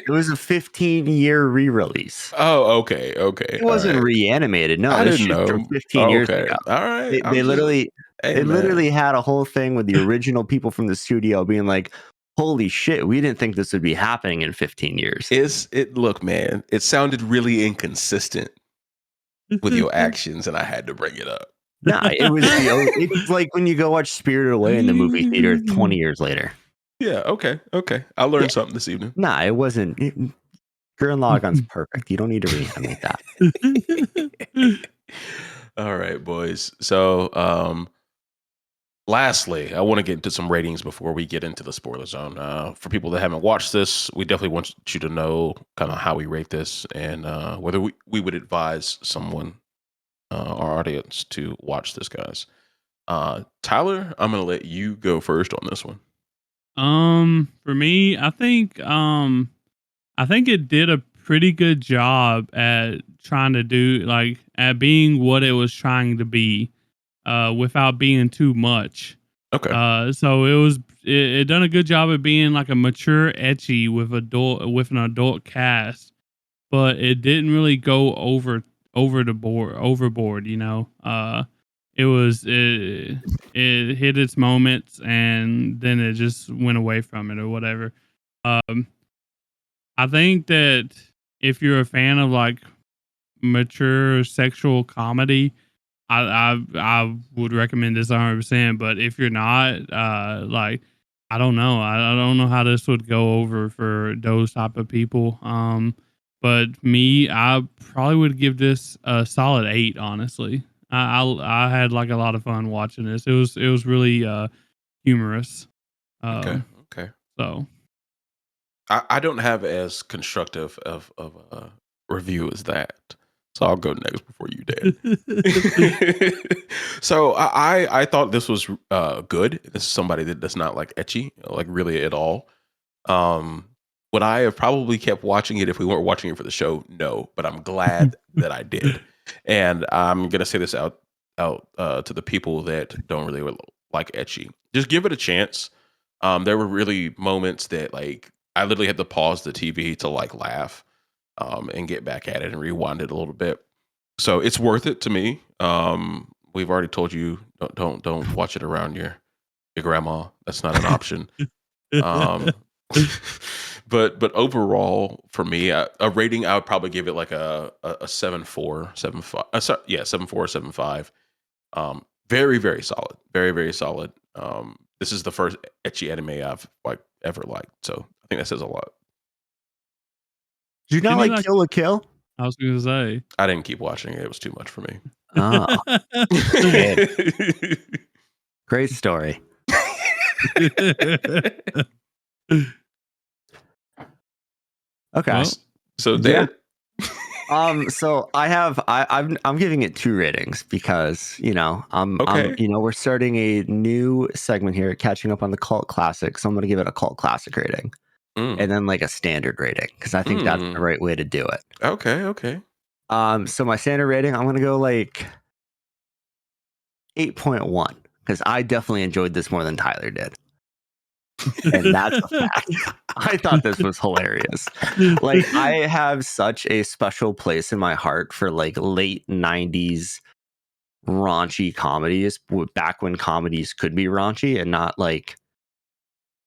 was a 15-year re-release.
Oh, okay.
It wasn't reanimated. No,
I didn't know.
From 15 years ago.
All right.
They literally had a whole thing with the original people from the studio being like, holy shit, we didn't think this would be happening in 15 years.
Look, man, it sounded really inconsistent with your actions, and I had to bring it up.
Nah, it's like when you go watch Spirited Away in the movie theater 20 years later.
Yeah, okay. I learned something this evening.
Nah, it wasn't. Gurren Lagann's perfect. You don't need to reanimate that.
All right, boys. So, lastly, I want to get into some ratings before we get into the spoiler zone. For people that haven't watched this, we definitely want you to know kind of how we rate this and whether we would advise someone, our audience, to watch this, guys. Tyler, I'm going to let you go first on this one.
For me, I think it did a pretty good job at trying to do like at being what it was trying to be, without being too much.
Okay.
So it done a good job of being like a mature ecchi with an adult cast, but it didn't really go overboard. It hit its moments and then it just went away from it or whatever. Um, I think that if you're a fan of like mature sexual comedy, I would recommend this 100%. But if you're not, like, I don't know. I don't know how this would go over for those type of people. But me, I probably would give this a solid 8. Honestly, I had like a lot of fun watching this. It was really humorous.
Okay. Okay.
So
I don't have as constructive of a review as that. So I'll go next before you, Dan. So I thought this was good. This is somebody that does not like ecchi, like really at all. Would I have probably kept watching it if we weren't watching it for the show? No, but I'm glad that I did. And I'm gonna say this out to the people that don't really like ecchi. Just give it a chance. There were really moments that like I literally had to pause the TV to like laugh and get back at it and rewind it a little bit. So it's worth it to me. We've already told you don't watch it around your grandma. That's not an option. Um, but overall, for me, a rating I would probably give it like a 7.4, 7.5. Sorry, yeah, 7.4, 7.5. Very very solid, very very solid. This is the first ecchi anime I've like ever liked, so I think that says a lot.
Do you not like Kill la Kill?
I was going to say
I didn't keep watching it; it was too much for me.
Oh, great story. Okay,
Well,
so Dan,
so I'm giving it 2 ratings because I'm we're starting a new segment here, catching up on the cult classics. So I'm going to give it a cult classic rating, and then like a standard rating because I think that's the right way to do it.
Okay.
So my standard rating, I'm going to go like 8.1 because I definitely enjoyed this more than Tyler did. And that's a fact. I thought this was hilarious. Like, I have such a special place in my heart for like late 90s raunchy comedies, back when comedies could be raunchy and not like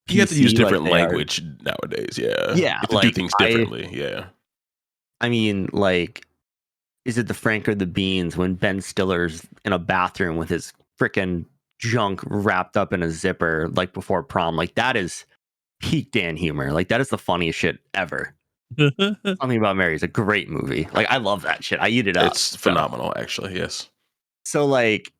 you have to use different
like
language nowadays. Yeah, you have to
like,
do things differently. Yeah,
I mean, like, is it the Frank or the Beans when Ben Stiller's in a bathroom with his freaking junk wrapped up in a zipper like before prom? Like, that is peak Dan humor. Like, that is the funniest shit ever. Something About Mary is a great movie. Like, I love that shit. I eat it up.
It's phenomenal, actually. Yes.
So like,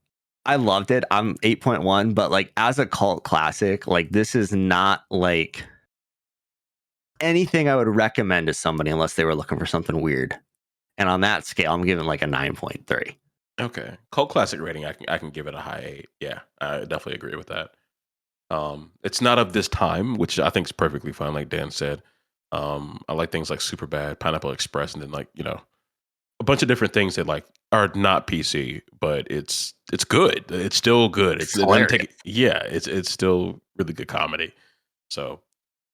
I loved it. I'm 8.1, but like as a cult classic, like this is not like anything I would recommend to somebody unless they were looking for something weird. And on that scale, I'm giving like a 9.3.
Okay, cult classic rating. I can give it a high 8. Yeah, I definitely agree with that. It's not of this time, which I think is perfectly fine. Like Dan said, I like things like Superbad, Pineapple Express, and then like a bunch of different things that like are not PC, but it's good. It's still good. It doesn't take. Yeah, it's still really good comedy. So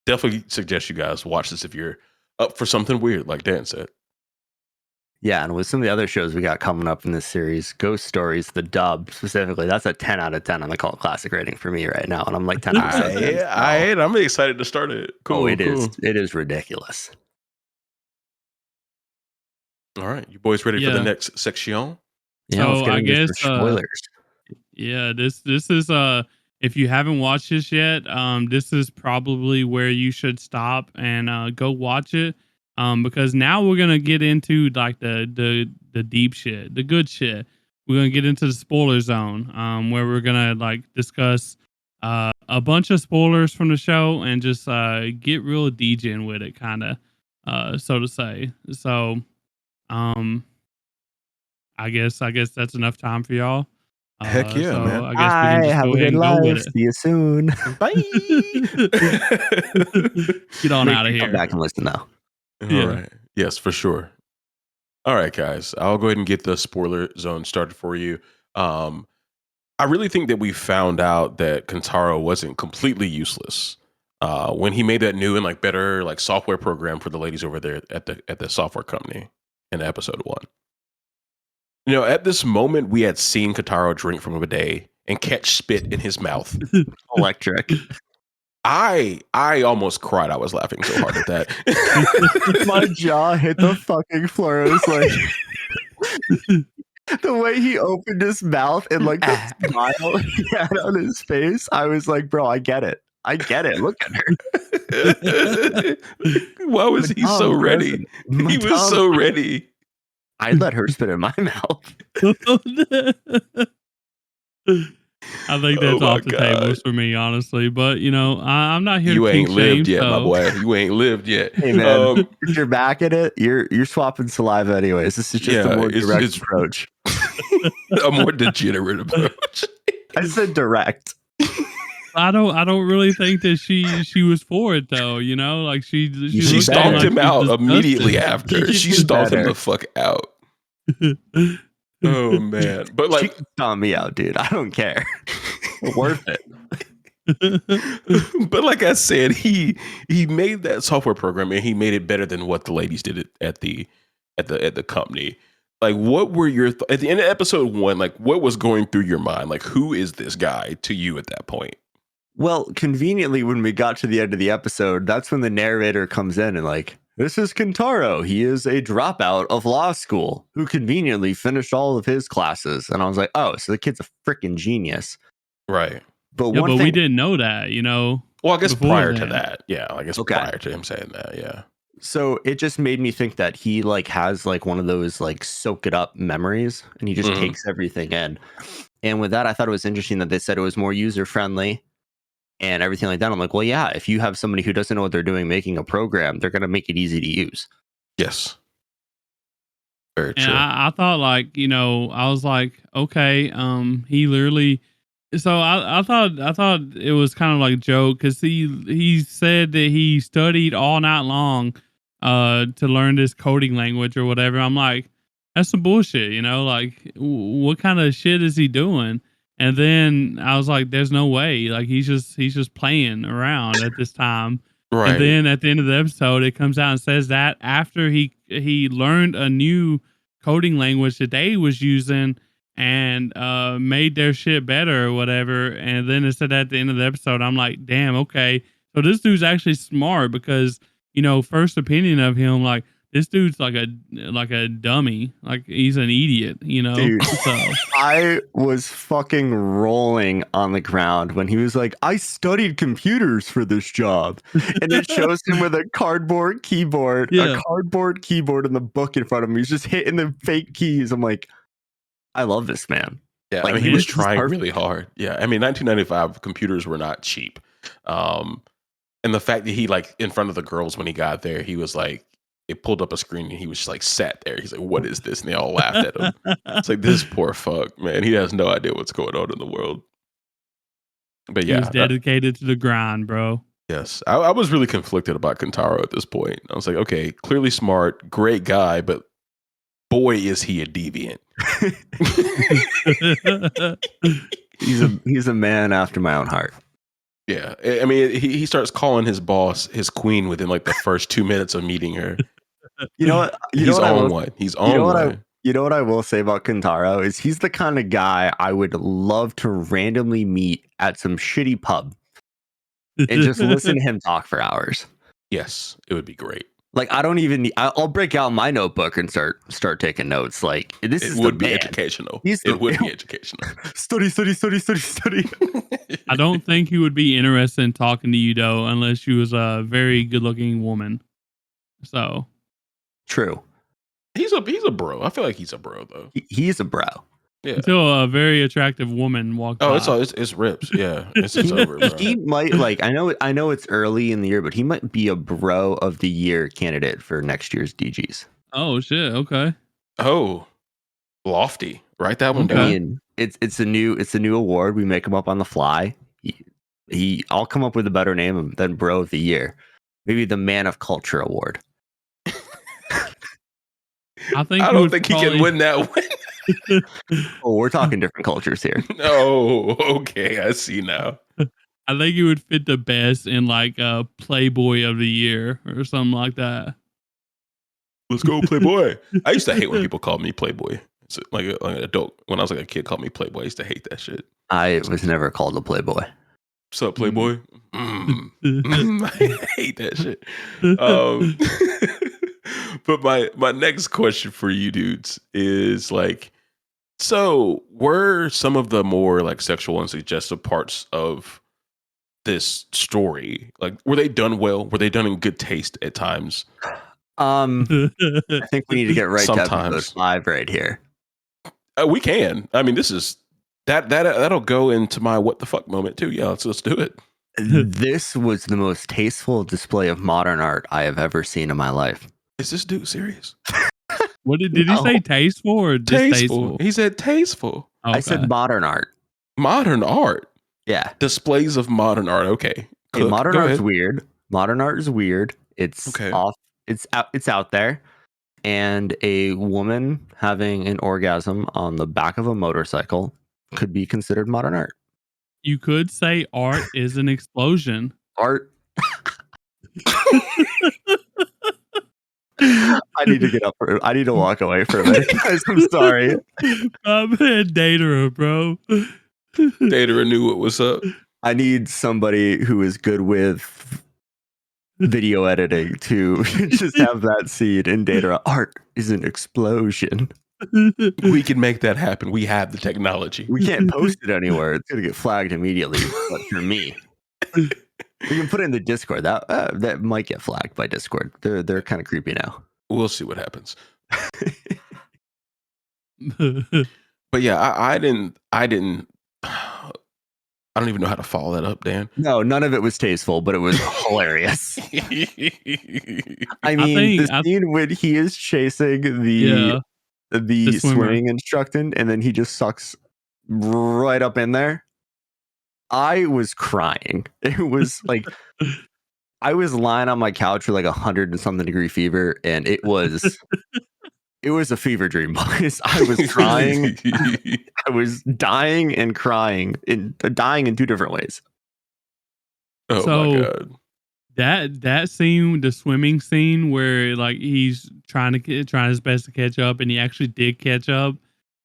definitely suggest you guys watch this if you're up for something weird, like Dan said.
Yeah, and with some of the other shows we got coming up in this series, Ghost Stories, the dub specifically, that's a 10 out of 10 on the cult classic rating for me right now, and I'm like 10 out of 10.
I'm excited to start it. Cool.
It is ridiculous.
All right, you boys ready for the next section?
Yeah,
so I guess
spoilers.
Yeah, this is if you haven't watched this yet, this is probably where you should stop and go watch it. Because now we're gonna get into like the deep shit, the good shit. We're gonna get into the spoiler zone, where we're gonna like discuss a bunch of spoilers from the show and just get real Degen with it, kind of, so to say. So, I guess that's enough time for y'all.
Heck yeah, man!
I guess we can just go ahead and go with it.
See you soon.
Bye.
Get on out of here.
Come back and listen now.
All right. Yes, for sure. All right, guys. I'll go ahead and get the spoiler zone started for you. I really think that we found out that Kintaro wasn't completely useless. when he made that new and like better like software program for the ladies over there at the software company in episode 1. You know, at this moment, we had seen Kintaro drink from a bidet and catch spit in his mouth.
Electric.
I almost cried. I was laughing so hard at that.
My jaw hit the fucking floor. It was like the way he opened his mouth and like the smile he had on his face. I was like, bro, I get it. I get it. Look at her.
Why was he so ready? He was so ready.
I'd let her spit in my mouth.
I think that's off the tables for me, honestly. But you know, I'm not here.
You
to
ain't lived yet,
so.
my boy. You ain't lived yet.
Hey man, if you're back at it, you're swapping saliva anyways. This is just a more direct approach.
A more degenerate approach.
I said direct.
I don't really think that she was for it though. You know, like she
stalked him out
disgusted.
Immediately after. She stalked him the fuck out. Oh man, but like,
she can stomp me out, dude. I don't care. Worth it.
But like I said, he made that software program and he made it better than what the ladies did at the company. Like, what were your at the end of episode 1? Like, what was going through your mind? Like, who is this guy to you at that point?
Well, conveniently, when we got to the end of the episode, that's when the narrator comes in and like, this is Kintaro. He is a dropout of law school who conveniently finished all of his classes. And I was like, oh, so the kid's a freaking genius.
Right.
But
we didn't know that, you know.
Well, I guess prior to that. Yeah, I guess
okay.
Prior to him saying that, yeah.
So it just made me think that he like has like one of those like soak it up memories and he just takes everything in. And with that, I thought it was interesting that they said it was more user friendly and everything like that. I'm like, well, yeah, if you have somebody who doesn't know what they're doing making a program, they're going to make it easy to use.
Yes. Very true.
And I thought like, you know, I was like, okay, he literally. So I thought it was kind of like a joke because he said that he studied all night long to learn this coding language or whatever. I'm like, that's some bullshit, you know, like what kind of shit is he doing? And then I was like, there's no way. Like he's just playing around at this time.
Right.
And then at the end of the episode, it comes out and says that after he learned a new coding language that they was using and made their shit better or whatever. And then it said at the end of the episode, I'm like, damn, okay. So this dude's actually smart because, you know, first opinion of him, like this dude's like a dummy. Like he's an idiot, you know?
Dude,
so
I was fucking rolling on the ground when he was like, I studied computers for this job. And it shows him with a cardboard keyboard, in the book in front of him. He's just hitting the fake keys. I'm like, I love this man.
Yeah,
like,
I mean, he was trying really hard. Yeah, I mean, 1995 computers were not cheap. And the fact that he like in front of the girls when he got there, he was like, it pulled up a screen and he was just like sat there. He's like, what is this? And they all laughed at him. It's like, this poor fuck, man. He has no idea what's going on in the world. But yeah.
He's dedicated to the grind, bro.
Yes. I was really conflicted about Kintaro at this point. I was like, okay, clearly smart, great guy, but boy, is he a deviant.
He's a man after my own heart.
Yeah. I mean, he starts calling his boss his queen within like the first 2 minutes of meeting her.
You know what?
He's on one. He's on one.
You know what I will say about Kintaro is he's the kind of guy I would love to randomly meet at some shitty pub and just listen to him talk for hours.
Yes, it would be great.
Like I don't even need, I'll break out my notebook and start taking notes. Like this
would be educational. It would be educational.
Study.
I don't think he would be interested in talking to you though, unless she was a very good-looking woman. So
true.
He's a bro. I feel like he's a bro though.
He's a bro.
Yeah.
Until a very attractive woman walked by.
It's rips. Yeah. It's over, bro.
He might like I know it's early in the year, but he might be a bro of the year candidate for next year's DGs.
Oh shit. Okay.
Oh. Lofty. Write that one down.
I mean, it's a new award. We make him up on the fly. I'll come up with a better name than bro of the year. Maybe the Man of Culture award.
I
don't think he can win that one.
Oh, we're talking different cultures here.
Oh, okay. I see now.
I think it would fit the best in like Playboy of the Year or something like that.
Let's go, Playboy. I used to hate when people called me Playboy. So, like an adult, when I was like a kid, called me Playboy. I used to hate that shit.
I was never called a Playboy.
What's up, Playboy? I hate that shit. But my next question for you dudes is like, so were some of the more like sexual and suggestive parts of this story, like, were they done well? Were they done in good taste at times?
I think we need to get right to
Sometimes.
episode 5 right here.
We can. I mean, this is that'll go into my what the fuck moment too. Yeah, let's do it.
This was the most tasteful display of modern art I have ever seen in my life.
Is this dude serious?
What did he say? Tasteful or distasteful?
He said tasteful.
Okay.
I said modern art.
Modern art.
Yeah.
Displays of modern art. Okay.
Hey, modern art is weird. Modern art is weird. It's off. It's out there. And a woman having an orgasm on the back of a motorcycle could be considered modern art.
You could say art is an explosion.
Art. I need to get up. I need to walk away for a minute, guys. I'm sorry.
I'm a Datera, bro.
Datera knew what was up.
I need somebody who is good with video editing to just have that scene in Datera. Art is an explosion.
We can make that happen. We have the technology.
We can't post it anywhere. It's gonna get flagged immediately. But for me, we can put it in the Discord. That might get flagged by Discord. They're kind of creepy now.
We'll see what happens. But yeah, I don't even know how to follow that up, Dan.
No, none of it was tasteful, but it was hilarious. I mean, the scene when he is chasing the swimming instructor, and then he just sucks right up in there. I was crying. It was like I was lying on my couch with like 100 and something degree fever, and it was a fever dream, boys. I was crying. I was dying and crying, dying in two different ways.
Oh my god!
That scene, the swimming scene, where like he's trying his best to catch up, and he actually did catch up.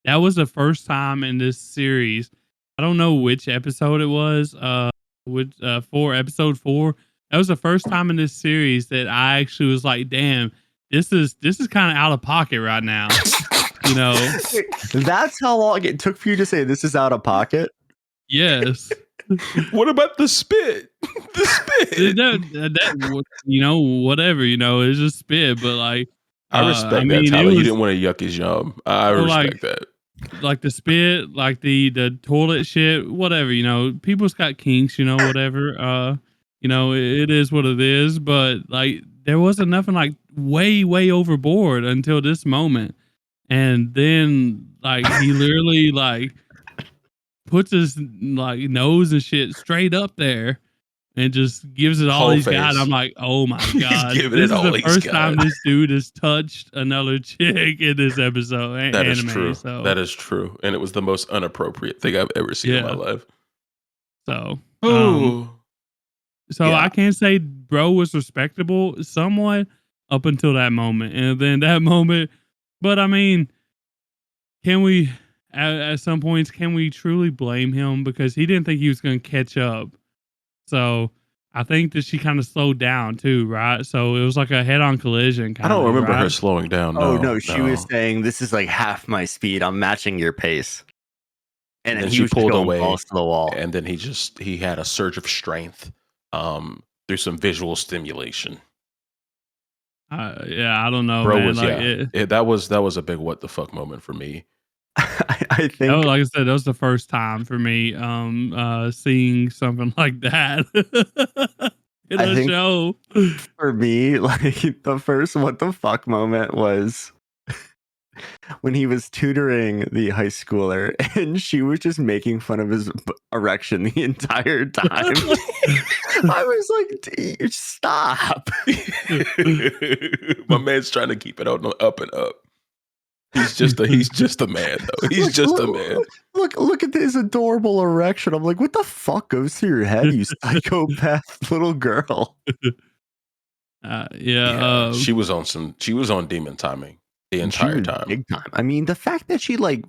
That was the first time in this series. I don't know which episode it was. Episode 4. That was the first time in this series that I actually was like, "Damn, this is kind of out of pocket right now." You know,
that's how long it took for you to say this is out of pocket.
Yes.
What about the spit? The spit.
That you know, whatever, you know, it's just spit, but like
I respect that, Tyler. You didn't want to yuck his yum. I respect that.
Like the spit, like the toilet shit, whatever, you know, people's got kinks, you know, whatever. You know, it is what it is, but like there wasn't nothing like way overboard until this moment. And then like he literally like puts his like nose and shit straight up there and just gives it all he's got. I'm like, oh my god, this is the first time this dude has touched another chick in this episode.
That is true. So. That is true, and it was the most inappropriate thing I've ever seen in my life.
So, I can't say bro was respectable somewhat up until that moment, and then that moment. But I mean, can we? At some points, can we truly blame him because he didn't think he was going to catch up? So I think that she kind of slowed down too, right? So it was like a head-on collision.
I don't remember her slowing down. No,
she was saying, "This is like half my speed. I'm matching your pace." And then
she pulled away
balls to the wall,
and then he had a surge of strength through some visual stimulation.
Yeah, I don't know,
bro.
Man.
That was a big what the fuck moment for me.
I think,
like I said, that was the first time for me seeing something like that in a show.
For me, like the first what the fuck moment was when he was tutoring the high schooler and she was just making fun of his erection the entire time. I was like, stop.
My man's trying to keep it on the up and up. He's just a man, though. He's just a man.
look at this adorable erection. I'm like, what the fuck goes through your head, you psychopath little girl?
She was on demon timing the entire time.
Big time. I mean, the fact that she like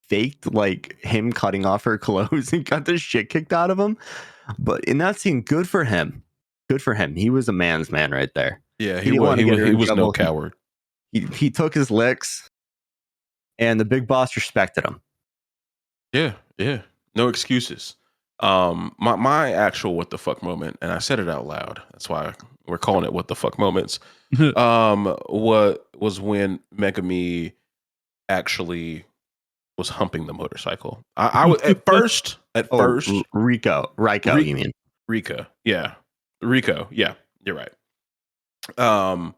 faked like him cutting off her clothes and got the shit kicked out of him. But in that scene, good for him. Good for him. He was a man's man right there.
Yeah, he was no coward.
He took his licks, and the big boss respected him.
Yeah. No excuses. My actual what the fuck moment, and I said it out loud. That's why we're calling it what the fuck moments. What was when Megami actually was humping the motorcycle. I was at first.
Riko, you mean?
Rika. Yeah. Rico. Yeah, you're right. I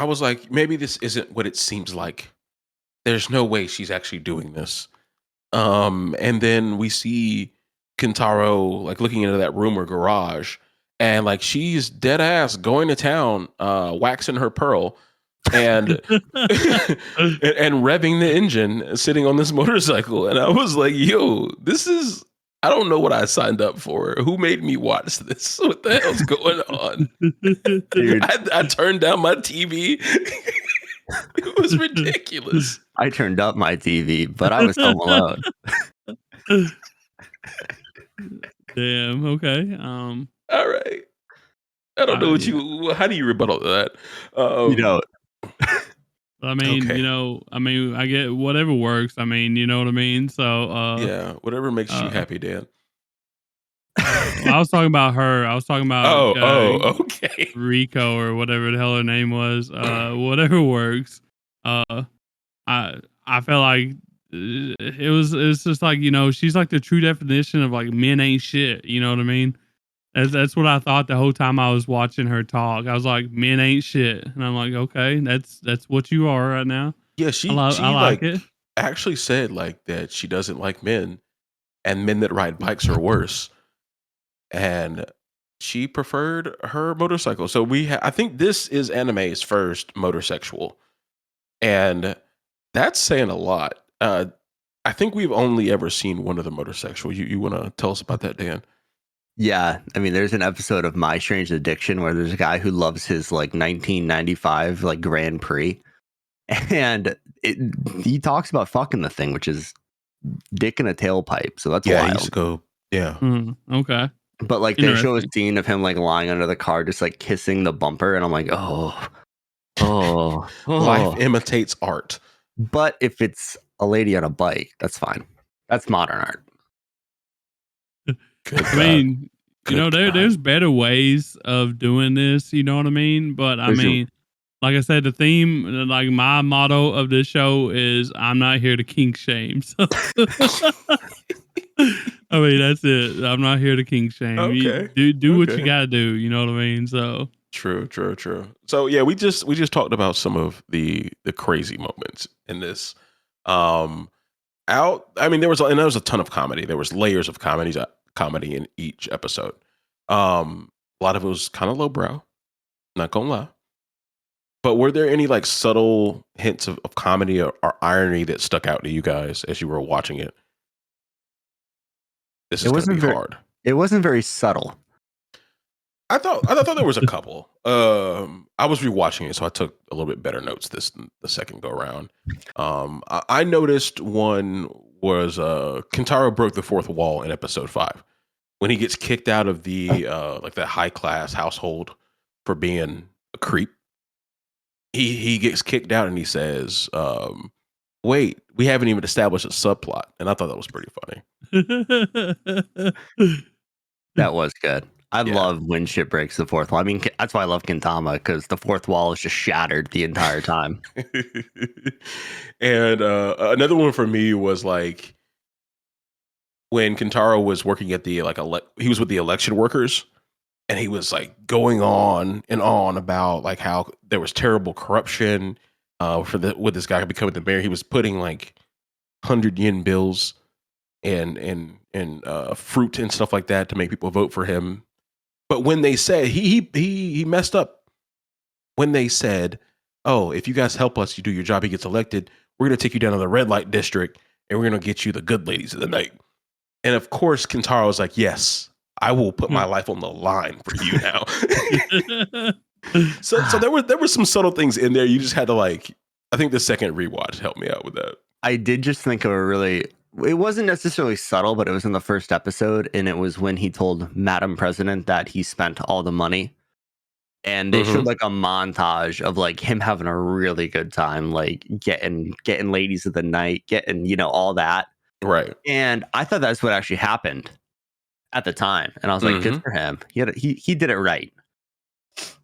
was like, maybe this isn't what it seems like. There's no way she's actually doing this. And then we see Kintaro like looking into that room or garage, and like she's dead ass going to town, waxing her pearl, and and revving the engine, sitting on this motorcycle. And I was like, yo, this is. I don't know what I signed up for. Who made me watch this? What the hell's going on? Dude. I turned down my TV. It was ridiculous.
I turned up my TV, but I was home alone.
Damn. Okay.
All right. I don't know what you. How do you rebuttal to that?
I mean, I get whatever works. I mean, you know what I mean? So,
yeah, whatever makes you happy, Dan.
I was talking about her. I was talking about
okay.
Rico or whatever the hell her name was. Whatever works. I felt like it's just like, you know, she's like the true definition of like men ain't shit. You know what I mean? That's what I thought the whole time I was watching her talk. I was like, men ain't shit. And I'm like, okay, that's what you are right now.
Yeah, she like it. Actually said like that she doesn't like men, and men that ride bikes are worse. And she preferred her motorcycle. So I think this is anime's first motorsexual. And that's saying a lot. I think we've only ever seen one of the motorsexual. You want to tell us about that, Dan?
Yeah, I mean, there's an episode of My Strange Addiction where there's a guy who loves his like 1995 like Grand Prix, and he talks about fucking the thing, which is dick in a tailpipe. So that's wild.
He used to go, yeah.
Okay.
But like they show a scene of him like lying under the car, just like kissing the bumper, and I'm like, oh.
Life imitates art.
But if it's a lady on a bike, that's fine. That's modern art.
I mean, you know, there's better ways of doing this, you know what I mean? But I mean, like I said, the theme, like my motto of this show is I'm not here to kink shame. So I mean, that's it. I'm not here to kink shame.
Okay.
Do what you gotta do, you know what I mean? So
True. So yeah, we just talked about some of the crazy moments in this. I mean, there was a ton of comedy. There was layers of comedy in each episode. A lot of it was kind of lowbrow, not gonna lie. But were there any like subtle hints of comedy or irony that stuck out to you guys as you were watching it? This is gonna be hard.
It wasn't very subtle.
I thought there was a couple. I was rewatching it, so I took a little bit better notes the second go around. I noticed one was Kintaro broke the fourth wall in episode 5 when he gets kicked out of the like that high class household for being a creep. He gets kicked out and he says, "Wait, we haven't even established a subplot," and I thought that was pretty funny.
That was good. I love when shit breaks the fourth wall. I mean, that's why I love Gintama, because the fourth wall is just shattered the entire time.
And another one for me was like when Kintaro was working at the he was with the election workers, and he was like going on and on about like how there was terrible corruption with this guy becoming the mayor. He was putting like 100 yen bills and fruit and stuff like that to make people vote for him. But when they said he messed up, when they said, "Oh, if you guys help us, you do your job, he gets elected, we're going to take you down to the red light district and we're gonna get you the good ladies of the night. And of course, Kintaro's like, yes, I will put my life on the line for you now. so there were some subtle things in there. You just had to like, I think the second rewatch helped me out with that.
I did just think of it wasn't necessarily subtle, but it was in the first episode, and it was when he told Madam President that he spent all the money. And they showed like a montage of like him having a really good time, like getting ladies of the night, getting, all that.
Right.
And I thought that's what actually happened at the time. And I was like, good for him. He did it right.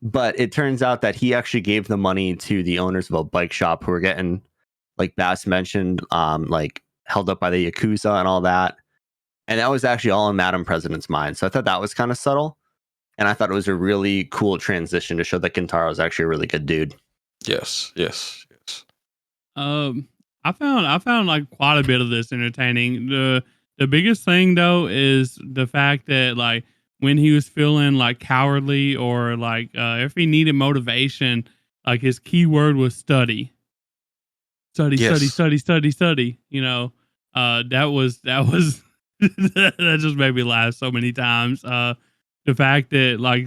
But it turns out that he actually gave the money to the owners of a bike shop who were getting, like Bass mentioned, like held up by the Yakuza and all that. And that was actually all in Madam President's mind. So I thought that was kind of subtle. And I thought it was a really cool transition to show that Kintaro is actually a really good dude.
Yes.
I found like quite a bit of this entertaining. The biggest thing though is the fact that like when he was feeling like cowardly or like if he needed motivation, like his key word was study. Study. That was that just made me laugh so many times. The fact that like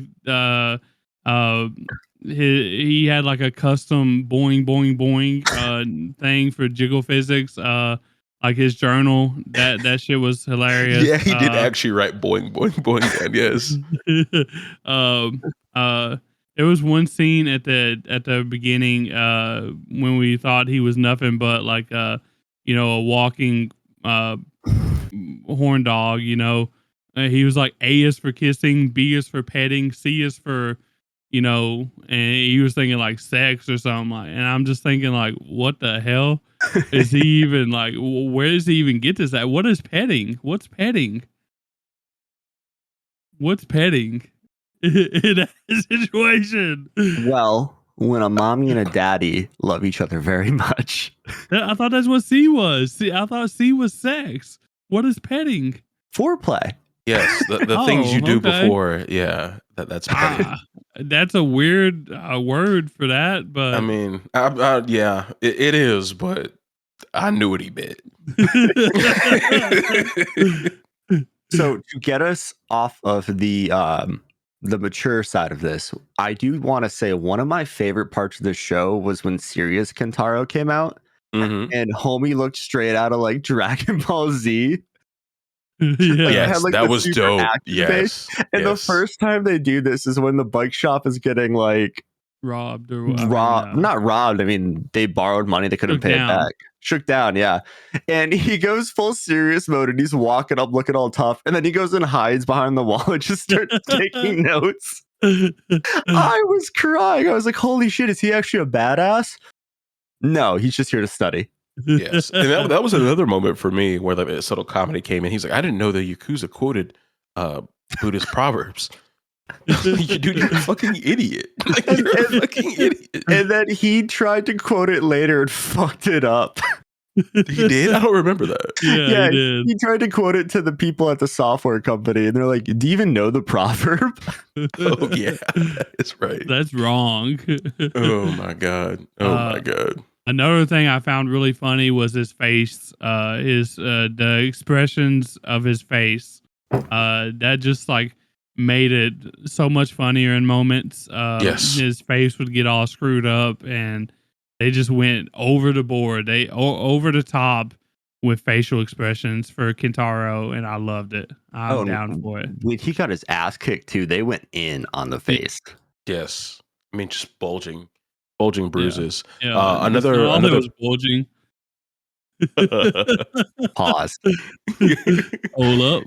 he had like a custom boing thing for jiggle physics, like his journal, that shit was hilarious.
Yeah, he did actually write boing down. Yes.
There was one scene at the beginning when we thought he was nothing but like a walking horn dog. He was like, A is for kissing, B is for petting, C is for, and he was thinking like sex or something like, and I'm just thinking like, what the hell is he even like, where does he even get this at? What is petting? What's petting? In that situation?
Well, when a mommy and a daddy love each other very much.
I thought that's what C was. See, I thought C was sex. What is petting?
Foreplay.
Yes, the things you do before, yeah, that's petty.
That's a weird word for that, but
I mean, yeah, it is, but I knew what he meant.
So to get us off of the mature side of this, I do want to say one of my favorite parts of the show was when Serious Kintaro came out, and homie looked straight out of like Dragon Ball Z.
Yes, like, that was dope. Yes.
And the first time they do this is when the bike shop is getting like
robbed or
not robbed. I mean, they borrowed money they couldn't pay it back. Shook down, yeah. And he goes full serious mode and he's walking up looking all tough. And then he goes and hides behind the wall and just starts taking notes. I was crying. I was like, holy shit, is he actually a badass? No, he's just here to study.
Yes. And that was another moment for me where the subtle comedy came in. He's like, I didn't know the Yakuza quoted Buddhist proverbs. Dude, you're a fucking idiot. Like, you're a fucking idiot.
And then he tried to quote it later and fucked it up.
He did? I don't remember that.
Yeah, he did.
He tried to quote it to the people at the software company, and they're like, do you even know the proverb?
Oh, yeah. That's right.
That's wrong.
Oh, my God. Oh, my God.
Another thing I found really funny was his face, the expressions of his face. That just like made it so much funnier in moments.
Yes.
His face would get all screwed up, and they just went over the board. They over the top with facial expressions for Kintaro, and I loved it. I'm down for it.
When he got his ass kicked too, they went in on the face.
Yes. I mean, just bulging bruises.
Yeah.
Another
was bulging.
Pause.
Hold up.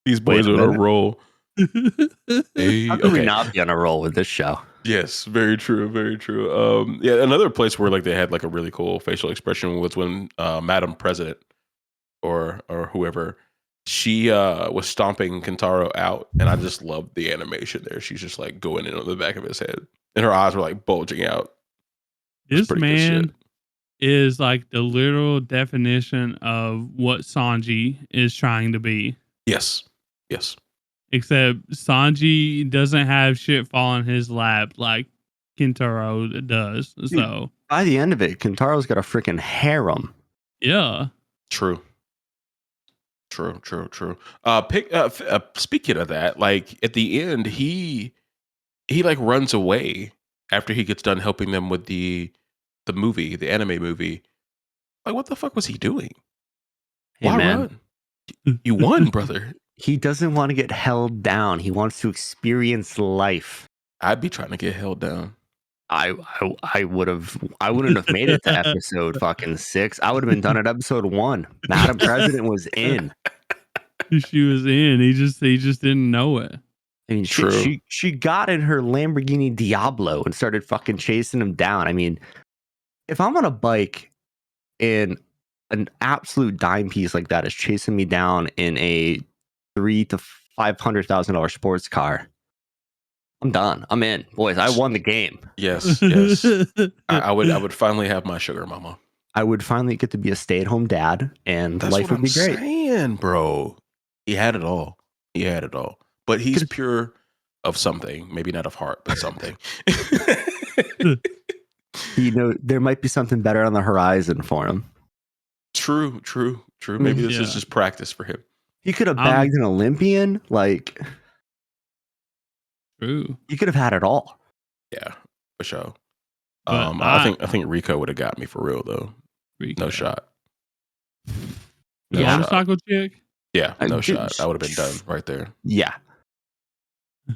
These boys are on a roll.
How could we not be on a roll with this show?
Yes, very true, very true. Yeah, another place where like they had like a really cool facial expression was when Madam President or whoever, she was stomping Kintaro out, and I just loved the animation there. She's just like going in on the back of his head, and her eyes were like bulging out.
This man is like the literal definition of what Sanji is trying to be.
Yes.
Except Sanji doesn't have shit fall in his lap like Kintaro does. So
by the end of it, Kintaro's got a freaking harem.
Yeah.
True. True. Speaking of that, like at the end, he like runs away after he gets done helping them with the movie, the anime movie. Like, what the fuck was he doing?
Hey,
Why
man.
run? You won, brother.
He doesn't want to get held down. He wants to experience life.
I'd be trying to get held down.
I wouldn't have made it to episode fucking 6. I would have been done at episode 1. Madam President was in.
She was in. He just didn't know it.
I mean,
True.
she got in her Lamborghini Diablo and started fucking chasing him down. I mean, if I'm on a bike and an absolute dime piece like that is chasing me down in a $300,000 to $500,000 sports car, I'm done. I'm in, boys. I won the game.
Yes. I would finally have my sugar mama.
I would finally get to be a stay-at-home dad, and
That's
life
what
would be great.
saying, bro. He had it all. But he's pure of something. Maybe not of heart, but something.
You know, there might be something better on the horizon for him.
True. Maybe this is just practice for him.
He could have bagged an Olympian. Like,
true.
He could have had it all.
Yeah, for sure.
But
I think Rico would have got me for real though.
Rico.
No shot.
The motorcycle chick?
Yeah, no shot. I would have been done right there.
Yeah.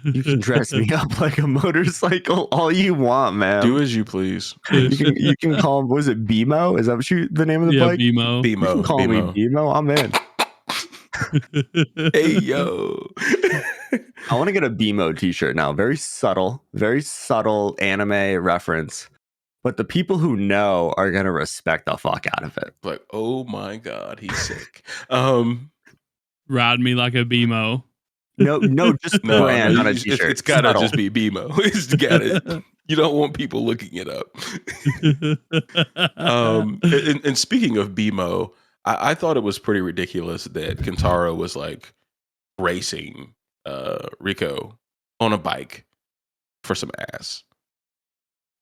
You can dress me up like a motorcycle all you want, man.
Do as you please.
You can call him, was it BMO? Is that the name of the bike?
BMO.
You can call me BMO. I'm in.
Hey, yo.
I want to get a BMO t-shirt now. Very subtle anime reference. But the people who know are going to respect the fuck out of it.
Like, oh my God, he's sick.
Ride me like a BMO.
No, just brand on a t-shirt.
It's gotta just be BMO. It's gotta. You don't want people looking it up. And speaking of BMO, I thought it was pretty ridiculous that Kintaro was like racing Rico on a bike for some ass,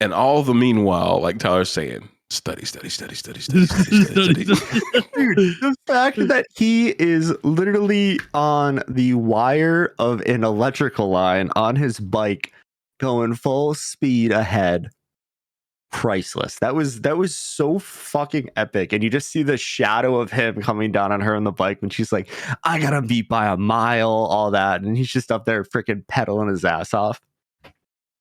and all the meanwhile, like Tyler's saying, study. Dude,
the fact that he is literally on the wire of an electrical line on his bike going full speed ahead, priceless. That was so fucking epic. And you just see the shadow of him coming down on her on the bike when she's like, I gotta beat by a mile, all that, and he's just up there freaking pedaling his ass off.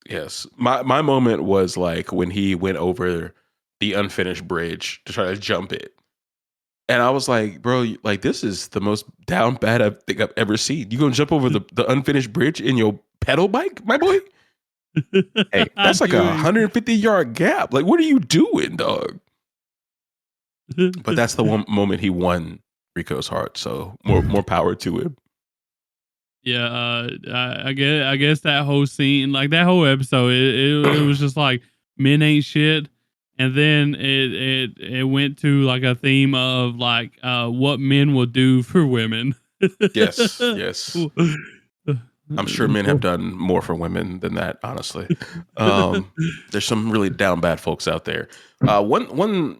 Yes, my moment was like when he went over the unfinished bridge to try to jump it. And I was like, bro, like this is the most down bad I think I've ever seen. You gonna jump over the unfinished bridge in your pedal bike, my boy? Hey, that's like a 150-yard gap. Like, what are you doing, dog? But that's the one moment he won Rico's heart. So more power to him.
Yeah, I guess that whole scene, like that whole episode, it was just like men ain't shit. And then it went to like a theme of like what men will do for women.
Yes. I'm sure men have done more for women than that, honestly. There's some really down bad folks out there. One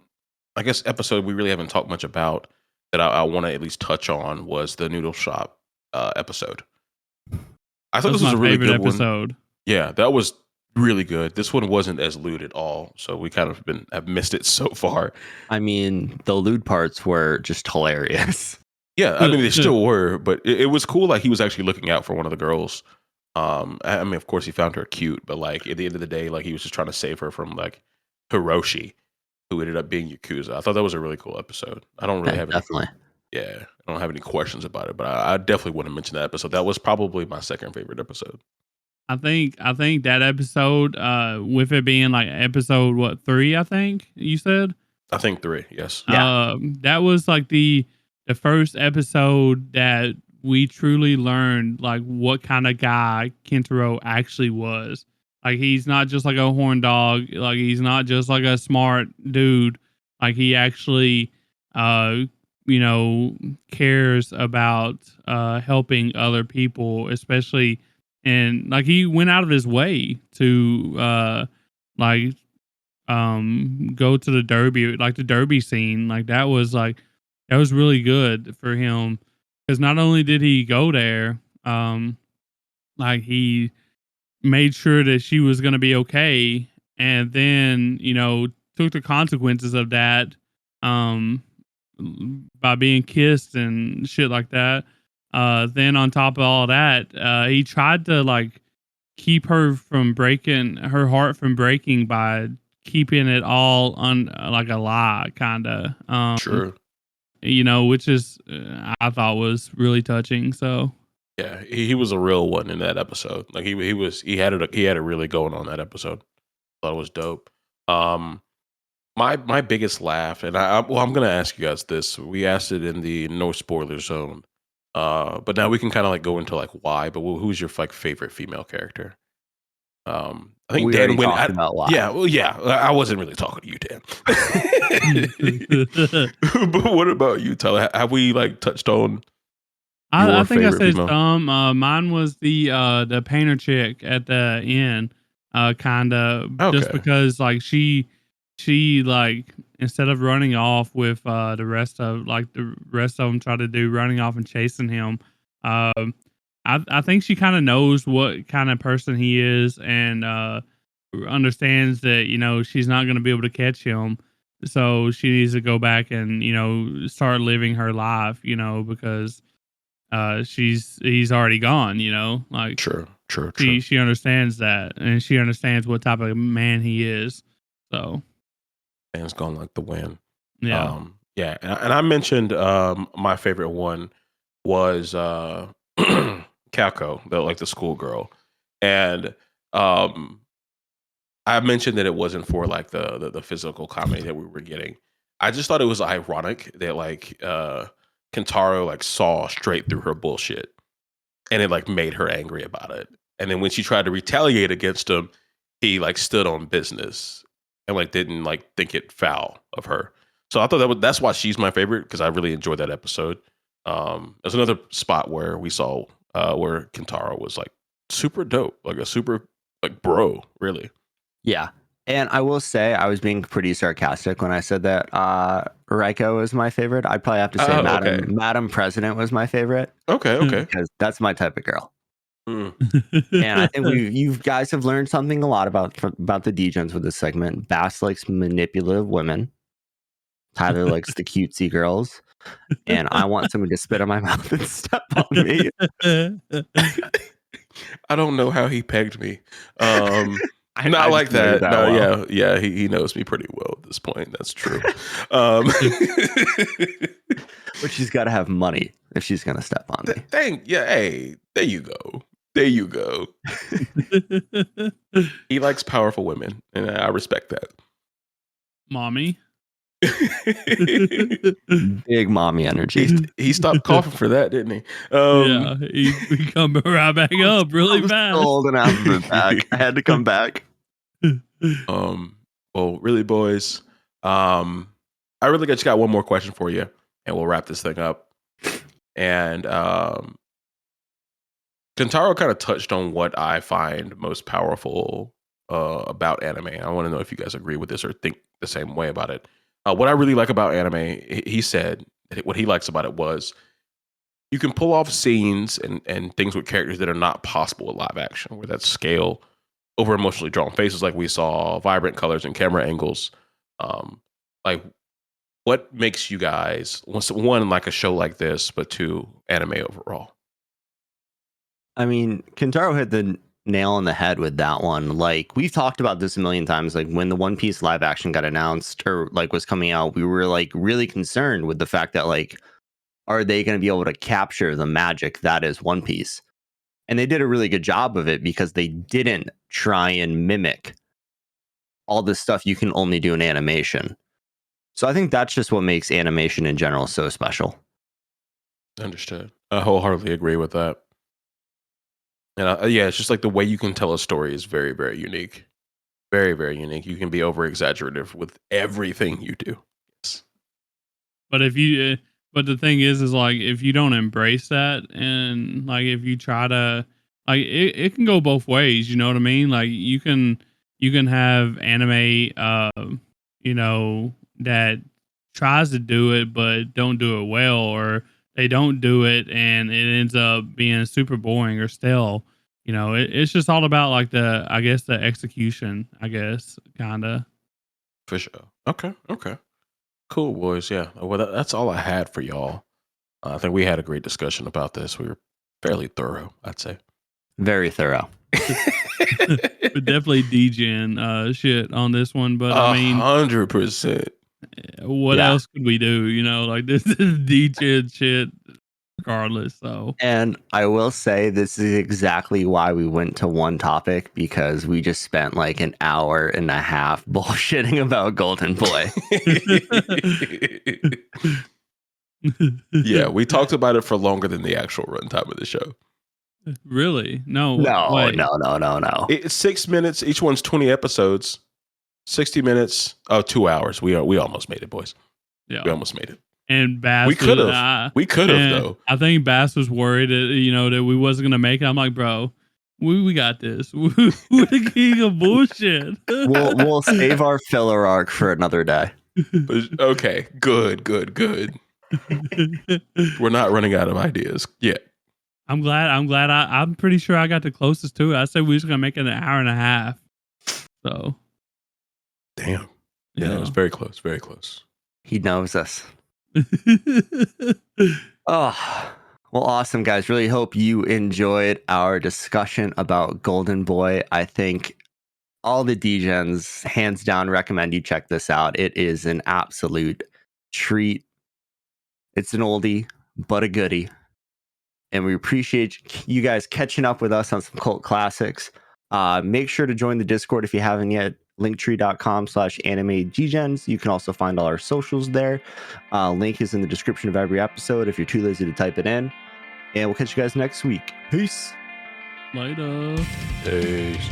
I guess episode we really haven't talked much about that I want to at least touch on was the noodle shop episode. I thought this was a really good
episode.
Yeah, that was really good. This one wasn't as lewd at all, so we kind of have missed it so far.
I mean, the lewd parts were just hilarious.
Yeah, I mean they still were, but it was cool. Like he was actually looking out for one of the girls. I mean, of course, he found her cute, but like at the end of the day, like he was just trying to save her from like Hiroshi, who ended up being Yakuza. I thought that was a really cool episode. I don't really have
definitely.
I don't have any questions about it, but I definitely want to mention that episode. That was probably my second favorite episode.
I think that episode, with it being like episode 3, I think you said.
I think 3, yes.
Yeah.
That was like the first episode that we truly learned like what kind of guy Kintaro actually was. Like he's not just like a horn dog. Like he's not just like a smart dude. Like he actually, cares about helping other people, especially. And like he went out of his way to go to the derby, like the derby scene. Like that was like that was really good for him because not only did he go there, like he made sure that she was going to be okay, and then took the consequences of that, um, by being kissed and shit like that. Then on top of all that, he tried to like keep her from breaking her heart from breaking by keeping it all on like a lie, kind of.
True.
Which is I thought was really touching. So
Yeah, he was a real one in that episode. Like he had it really going on that episode. Thought it was dope. My biggest laugh, and I'm gonna ask you guys this. We asked it in the no spoiler zone, but now we can kind of like go into like why. But who's your like favorite female character? I think
We
Dan
already
went.
talked about why.
Yeah, well, yeah. I wasn't really talking to you, Dan. But what about you, Tyler? Have we like touched on?
I think I
favorite
said
female?
some. Mine was the painter chick at the end, kind of just
Okay.
because like she like instead of running off with the rest of them try to do running off and chasing him. I think she kind of knows what kind of person he is and understands that she's not going to be able to catch him, so she needs to go back and start living her life, because he's already gone, like
True.
she understands that, and she understands what type of man he is. So
Dan's gone like the wind.
yeah.
Yeah, and I mentioned my favorite one was Calco, the schoolgirl, and I mentioned that it wasn't for like the physical comedy that we were getting. I just thought it was ironic that like Kintaro like saw straight through her bullshit, and it like made her angry about it. And then when she tried to retaliate against him, he like stood on business and like didn't like think it foul of her. So I thought that's why she's my favorite, because I really enjoyed that episode. There's another spot where we saw where Kintaro was like super dope, like a super like bro, really.
Yeah. And I will say I was being pretty sarcastic when I said that Reiko was my favorite. I'd probably have to say
Okay.
Madam President was my favorite.
Okay.
Because that's my type of girl.
Mm.
And I think you guys have learned something a lot about the Degens with this segment. Bass likes manipulative women. Tyler likes the cutesy girls. And I want somebody to spit in my mouth and step on me.
I don't know how he pegged me. Not
I
like
just know you
that. No,
well.
yeah. He knows me pretty well at this point. That's true.
But she's got to have money if she's gonna step on me.
Hey, there you go. He likes powerful women, and I respect that.
Mommy.
Big mommy energy.
He stopped coughing for that, didn't he?
Yeah, he come right back up really fast.
Holding out the back. I had to come back.
Well, really, boys. I really just got one more question for you, and we'll wrap this thing up. And Kintaro kind of touched on what I find most powerful about anime. I want to know if you guys agree with this or think the same way about it. What I really like about anime, he said what he likes about it was you can pull off scenes and things with characters that are not possible with live action, where that scale over emotionally drawn faces like we saw, vibrant colors and camera angles. Like, what makes you guys, one, like a show like this, but two, anime overall?
I mean, Kintaro hit the nail on the head with that one. Like, we've talked about this a million times. Like, when the One Piece live action got announced or like was coming out, we were like really concerned with the fact that like, are they going to be able to capture the magic that is One Piece? And they did a really good job of it because they didn't try and mimic all the stuff you can only do in animation. So I think that's just what makes animation in general so special.
Understood. I wholeheartedly agree with that. And yeah, it's just like the way you can tell a story is very, very unique. Very, very unique. You can be over exaggerative with everything you do. Yes.
But but the thing is like if you don't embrace that, and like if you try to like it can go both ways. You know what I mean? Like you can have anime, that tries to do it but don't do it well, or they don't do it and it ends up being super boring or stale. It's just all about like the execution, kind of.
For sure. Okay. Cool, boys. Yeah. Well, that's all I had for y'all. I think we had a great discussion about this. We were fairly thorough, I'd say.
Very thorough.
But definitely Degen shit on this one. But I mean,
100%.
What else could we do? Like this is Degen shit regardless. So,
and I will say this is exactly why we went to one topic, because we just spent like an hour and a half bullshitting about Golden Boy.
Yeah, we talked about it for longer than the actual runtime of the show.
Really? No.
It's 6 minutes. Each one's 20 episodes. 60 minutes. Oh, 2 hours. We almost made it, boys.
Yeah,
we almost made it.
And Bass,
we could have. Though.
I think Bass was worried that that we wasn't gonna make it. I'm like, bro, we got this. We're the king of bullshit.
We'll save our filler arc for another day.
Okay, good. We're not running out of ideas yet.
I'm glad. I'm pretty sure I got the closest to it. I said we was gonna make it an hour and a half. So,
damn. Yeah, it was very close. Very close.
He knows us. Oh, well, awesome, guys. Really hope you enjoyed our discussion about Golden Boy. I think all the Degens, hands down, recommend you check this out. It is an absolute treat. It's an oldie, but a goodie. And we appreciate you guys catching up with us on some cult classics. Make sure to join the Discord if you haven't yet. Linktree.com/Anime Degens. You can also find all our socials there. Link is in the description of every episode if you're too lazy to type it in. And we'll catch you guys next week. Peace.
Later.
Peace.